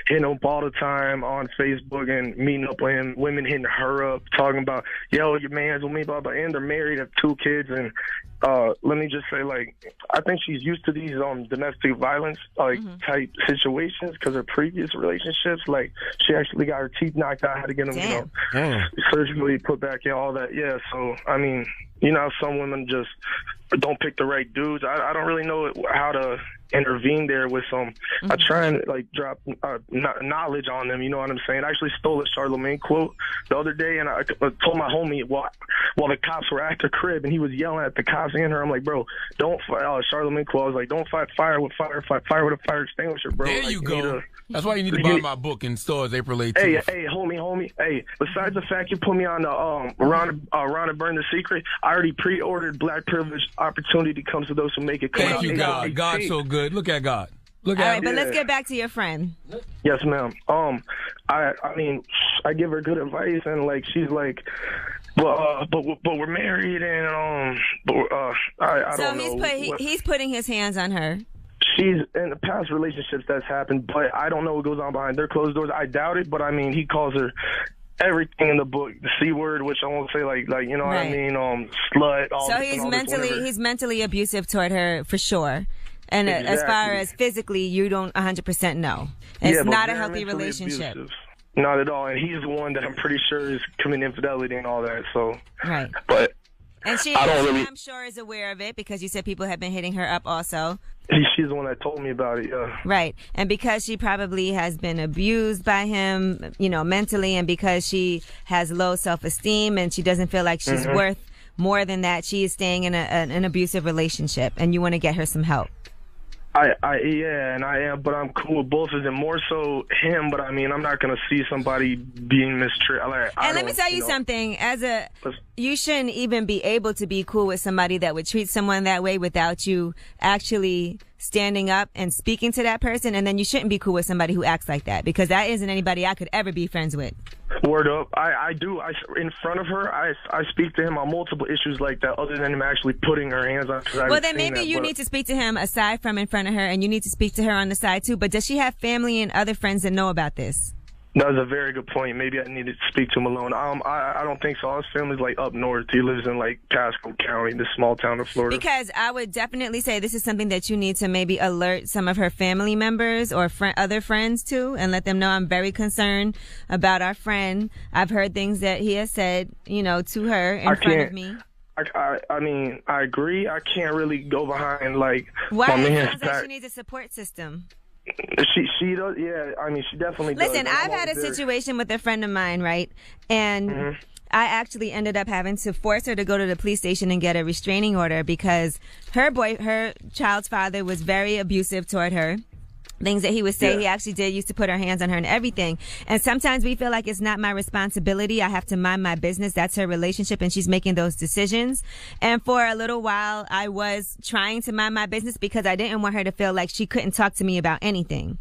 hitting up all the time on Facebook and meeting up with him, women hitting her up, talking about, yo, your man's with me, blah, blah, and they're married, have 2 kids, and let me just say, like, I think she's used to these domestic violence type situations because her previous relationships, like, she actually got her teeth knocked out, had to get them, surgically put back in, all that. Yeah, so, I mean, you know, some women just don't pick the right dudes. I don't really know how to intervene there with some. I try and like drop knowledge on them. You know what I'm saying? I actually stole a Charlemagne quote the other day, and I told my homie while the cops were at the crib, and he was yelling at the cops and her. I'm like, bro, don't Charlemagne quote. I was like, don't fight fire with fire, fight fire with a fire extinguisher, bro. There like, you go. That's why you need to buy my book in stores April 18th. Hey, homie. Hey, besides the fact you put me on the Ron and Burn the Secret, I already pre-ordered Black Privilege. Opportunity comes to those who make it. Thank you, God. God's so good. Look at God. Look at. All right, but let's get back to your friend. Yes, ma'am. I mean, I give her good advice, and like she's like, but we're married, and I don't know. So he's putting his hands on her. She's in the past relationships that's happened, but I don't know what goes on behind their closed doors. I doubt it, but I mean, he calls her everything in the book, the C word, which I won't say, like you know what I mean, slut. So he's mentally abusive toward her for sure. And as far as physically, you don't 100% know. It's not a healthy relationship. Abusive. Not at all. And he's the one that I'm pretty sure is committing infidelity and all that. So right. But and I'm sure is aware of it because you said people have been hitting her up also. She's the one that told me about it, yeah. Right. And because she probably has been abused by him, you know, mentally, and because she has low self-esteem and she doesn't feel like she's worth more than that, she is staying in an abusive relationship, and you want to get her some help. And I am, but I'm cool with both of them. More so him, but I mean, I'm not gonna see somebody being mistreated. And let me tell you something. You shouldn't even be able to be cool with somebody that would treat someone that way without you actually standing up and speaking to that person. And then you shouldn't be cool with somebody who acts like that, because that isn't anybody I could ever be friends with. Word up. I do. In front of her, I speak to him on multiple issues like that, other than him actually putting her hands on. Well, then maybe you need to speak to him aside from in front of her, and you need to speak to her on the side too. But does she have family and other friends that know about this? That was a very good point. Maybe I need to speak to him alone. I don't think so. His family's like up north. He lives in like Pasco County, this small town of Florida. Because I would definitely say this is something that you need to maybe alert some of her family members or other friends to, and let them know I'm very concerned about our friend. I've heard things that he has said, you know, to her in front of me. I mean, I agree. I can't really go behind like my man's It sounds back. like she needs a support system. She does, yeah. I mean, she definitely does. Listen, I've had a situation with a friend of mine, right? And I actually ended up having to force her to go to the police station and get a restraining order because her child's father was very abusive toward her. Things that he would say, he actually used to put her hands on her and everything. And sometimes we feel like it's not my responsibility. I have to mind my business. That's her relationship, and she's making those decisions. And for a little while, I was trying to mind my business because I didn't want her to feel like she couldn't talk to me about anything.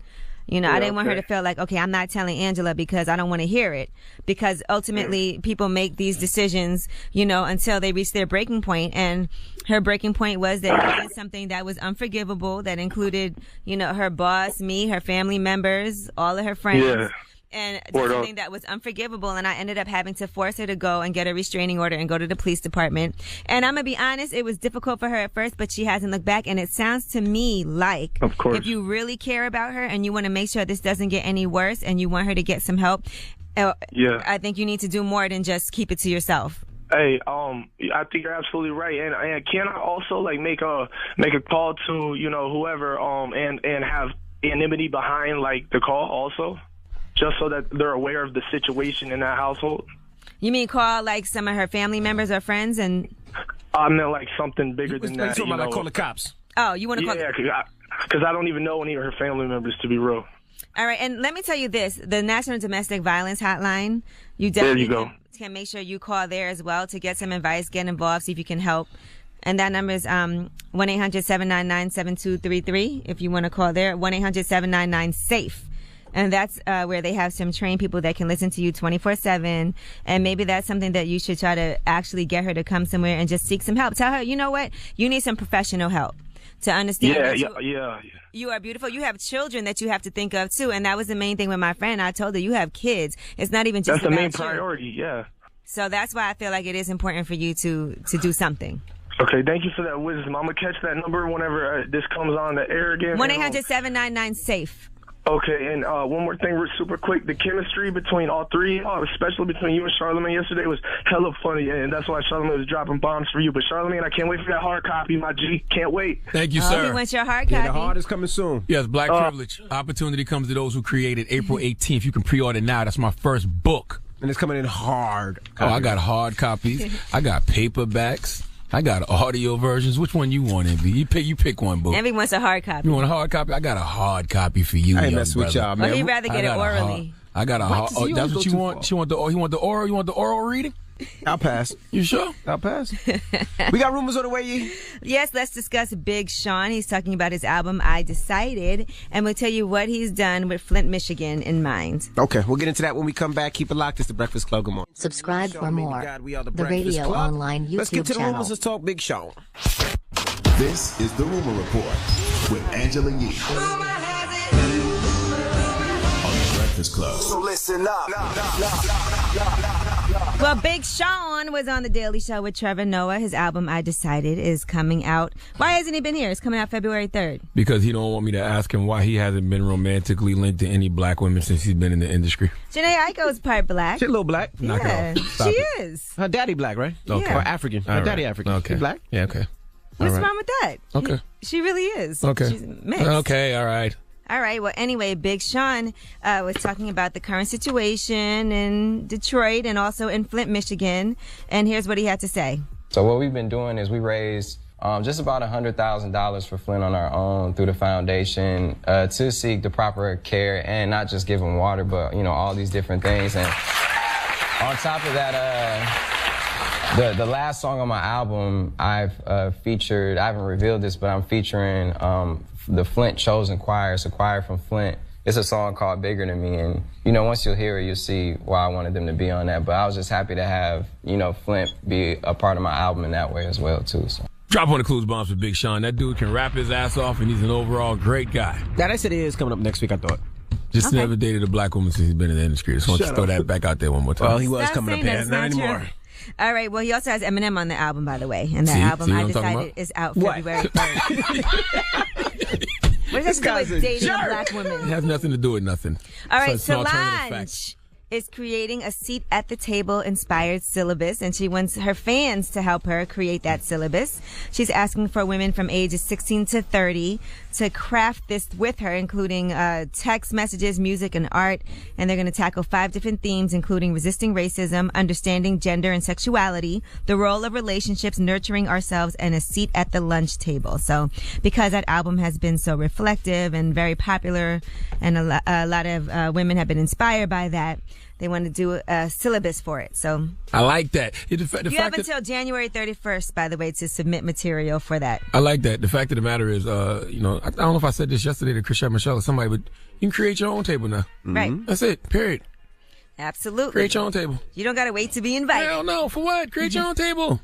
You know, I didn't want her to feel like, okay, I'm not telling Angela because I don't want to hear it. Because ultimately, people make these decisions, you know, until they reach their breaking point. And her breaking point was that he did something that was unforgivable, that included, you know, her boss, me, her family members, all of her friends. Yeah. And something that was unforgivable, and I ended up having to force her to go and get a restraining order and go to the police department. And I'm going to be honest, it was difficult for her at first, but she hasn't looked back. And it sounds to me like if you really care about her and you want to make sure this doesn't get any worse and you want her to get some help, I think you need to do more than just keep it to yourself. Hey, I think you're absolutely right. And can I also like make a call to, you know, whoever and have anonymity behind like the call also? Just so that they're aware of the situation in that household. You mean call like some of her family members or friends? And I meant like something bigger than that. You talking about like call the cops? Oh, you want to call? Yeah, because I don't even know any of her family members, to be real. All right, and let me tell you this: the National Domestic Violence Hotline. You definitely can make sure you call there as well to get some advice, get involved, see if you can help. And that number is 1-800-799-7233. If you want to call there, 1-800-799-SAFE. And that's where they have some trained people that can listen to you 24/7. And maybe that's something that you should try to actually get her to come somewhere and just seek some help. Tell her, you know what? You need some professional help to understand. You are beautiful. You have children that you have to think of too. And that was the main thing with my friend. I told her, you have kids. It's not even just that's the about main you. priority. Yeah. So that's why I feel like it is important for you to do something. Okay, thank you for that wisdom. I'm going to catch that number whenever this comes on the air again. 1-800-799 SAFE. Okay, and one more thing, super quick. The chemistry between all three, especially between you and Charlamagne yesterday, was hella funny, and that's why Charlamagne was dropping bombs for you. But Charlamagne, I can't wait for that hard copy, my G. Can't wait. Thank you, sir. He wants your hard copy. Yeah, the hard is coming soon. Yes, Black Privilege. Opportunity comes to those who create it. April 18th. You can pre-order now. That's my first book. And it's coming in hard. Oh, I got hard copies. I got paperbacks. I got audio versions. Which one you want, Envy? You pick one, boo. Envy wants a hard copy. You want a hard copy? I got a hard copy for you, I ain't young messing with brother. y'all, man. Or he'd rather get it orally. I got a hard. Oh, that's what you want? You want the oral? You want the oral reading? I'll pass. You sure? I'll pass. We got rumors on the way, Yee? Yes, let's discuss Big Sean. He's talking about his album, I Decided, and we'll tell you what he's done with Flint, Michigan in mind. Okay, we'll get into that when we come back. Keep it locked. It's The Breakfast Club. Good morning. Subscribe for more. The Breakfast Radio Club. Online YouTube Let's get to the channel. rumors. Let's talk Big Sean. This is the Rumor Report with Angela Yee on The Breakfast Club. So listen up. Well, Big Sean was on The Daily Show with Trevor Noah. His album, I Decided, is coming out. Why hasn't he been here? It's coming out February 3rd. Because he don't want me to ask him why he hasn't been romantically linked to any black women since he's been in the industry. Janae Aiko's part black. She's a little black. Knock it Yeah, off. Stop she it. is. Her daddy black, right? Okay. Or African. Her All right. daddy African. Okay. She black? Yeah, okay. What's All right. wrong with that? Okay. She really is. Okay. She's mixed. Okay, all right. All right. Well, anyway, Big Sean was talking about the current situation in Detroit and also in Flint, Michigan. And here's what he had to say. So what we've been doing is we raised just about $100,000 for Flint on our own through the foundation to seek the proper care and not just give them water, but, you know, all these different things. And on top of that, the last song on my album, I've featured, I haven't revealed this, but I'm featuring the Flint Chosen Choir. It's a choir from Flint. It's a song called Bigger Than Me, and, you know, once you'll hear it, you'll see why I wanted them to be on that. But I was just happy to have, you know, Flint be a part of my album in that way as well, too. So. Drop on the clues bombs for Big Sean. That dude can rap his ass off, and he's an overall great guy. Now, they said it is coming up next week, I thought. Just never dated a black woman since he's been in the industry. Just want to throw that back out there one more time. Well, he was Stop coming up saying here. that's Not not anymore. true. All right. Well, he also has Eminem on the album, by the way. And that See album, what I I'm talking Decided, about? is out What? February 3rd. What does that have to do with dating a black It woman? has nothing to do with nothing. All right, it's an alternative fact. Solange is creating a seat at the table inspired syllabus, and she wants her fans to help her create that syllabus. She's asking for women from ages 16 to 30 to craft this with her, including text messages, music, and art. And they're going to tackle 5 different themes, including resisting racism, understanding gender and sexuality, the role of relationships, nurturing ourselves, and a seat at the lunch table. So because that album has been so reflective and very popular, and a lot of women have been inspired by that, they want to do a syllabus for it. So I like that. The you fact have that, until January 31st, by the way, to submit material for that. I like that. The fact of the matter is, you know, I don't know if I said this yesterday to Christian Michelle or somebody, but you can create your own table now. Right. That's it. Period. Absolutely. Create your own table. You don't got to wait to be invited. Hell no. For what? Create your own table.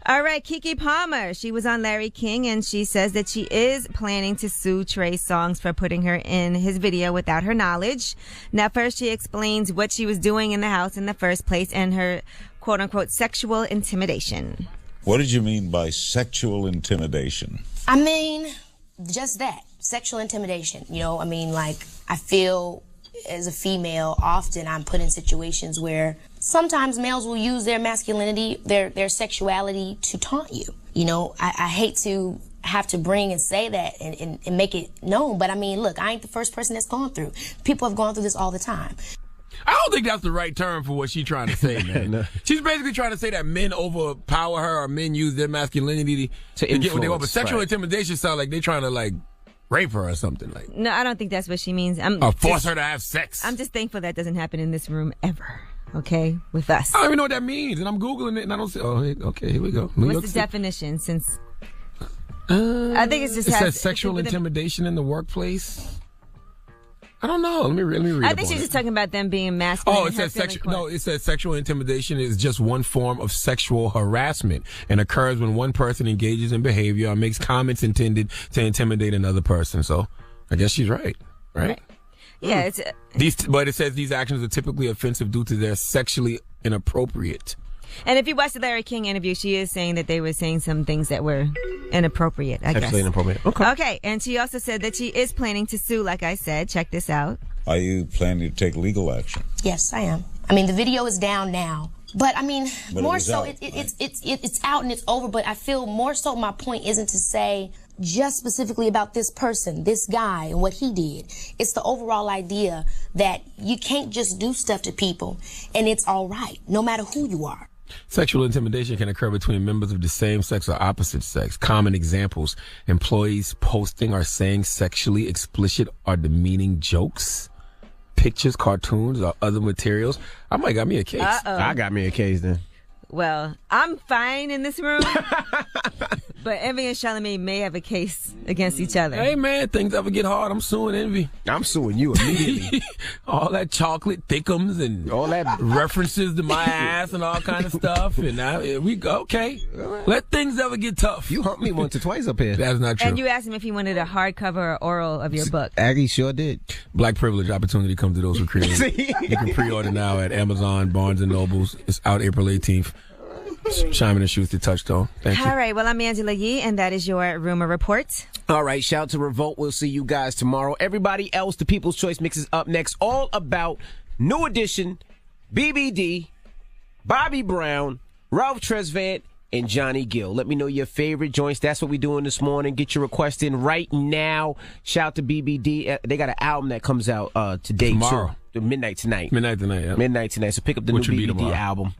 All right, Keke Palmer. She was on Larry King, and she says that she is planning to sue Trey Songz for putting her in his video without her knowledge. Now, first, she explains what she was doing in the house in the first place and her quote-unquote sexual intimidation. What did you mean by sexual intimidation? I mean, just that. Sexual intimidation. You know, I mean, like, I feel as a female, often I'm put in situations where sometimes males will use their masculinity, their sexuality to taunt you. You know, I hate to have to bring and say that and make it known, but I mean, look, I ain't the first person that's gone through. People have gone through this all the time. I don't think that's the right term for what she's trying to say, man. No. She's basically trying to say that men overpower her or men use their masculinity to get what they want. But sexual intimidation sounds like they're trying to, like, rape her or something like. No, I don't think that's what she means. Or force her to have sex. I'm just thankful that doesn't happen in this room ever. Okay, with us. I don't even know what that means, and I'm Googling it, and I don't see. Oh, okay, here we go. What's the definition? Since I think it's just it says sexual intimidation in the workplace. I don't know. Let me read. I think she's just talking about them being masculine. Oh, it says sexual. No, it says sexual intimidation is just one form of sexual harassment and occurs when one person engages in behavior or makes comments intended to intimidate another person. So, I guess she's right. Right. Yeah, it's but it says these actions are typically offensive due to their sexually inappropriate. And if you watch the Larry King interview, she is saying that they were saying some things that were inappropriate, I guess. Sexually inappropriate. Okay, and she also said that she is planning to sue, like I said. Check this out. Are you planning to take legal action? Yes, I am. I mean, the video is down now. But, I mean, But more it was so, out, it's out and it's over. But I feel more so my point isn't to say just specifically about this person, this guy, and what he did. It's the overall idea that you can't just do stuff to people, and it's all right, no matter who you are. Sexual intimidation can occur between members of the same sex or opposite sex. Common examples: employees posting or saying sexually explicit or demeaning jokes, pictures, cartoons, or other materials. I might got me a case. I got me a case then. Well, I'm fine in this room, but Envy and Charlamagne may have a case against each other. Hey, man, things ever get hard, I'm suing Envy. I'm suing you immediately. All that chocolate thickums and all that references to my ass and all kind of stuff. And now we go, okay. Let things ever get tough. You humped me once or twice up here. That's not true. And you asked him if he wanted a hardcover or oral of your book. Aggie sure did. Black privilege opportunity comes to those who create. You can pre-order now at Amazon, Barnes & Nobles. It's out April 18th. Simon and Schuster Touchstone. Thank you. All right. Well, I'm Angela Yee, and that is your Rumor Report. All right. Shout out to Revolt. We'll see you guys tomorrow. Everybody else, the People's Choice Mix is up next. All about New Edition, BBD, Bobby Brown, Ralph Tresvant, and Johnny Gill. Let me know your favorite joints. That's what we're doing this morning. Get your request in right now. Shout out to BBD. They got an album that comes out today. Tomorrow. Midnight tonight. Midnight tonight, yeah. Midnight tonight. So pick up the Which new will be BBD tomorrow. album.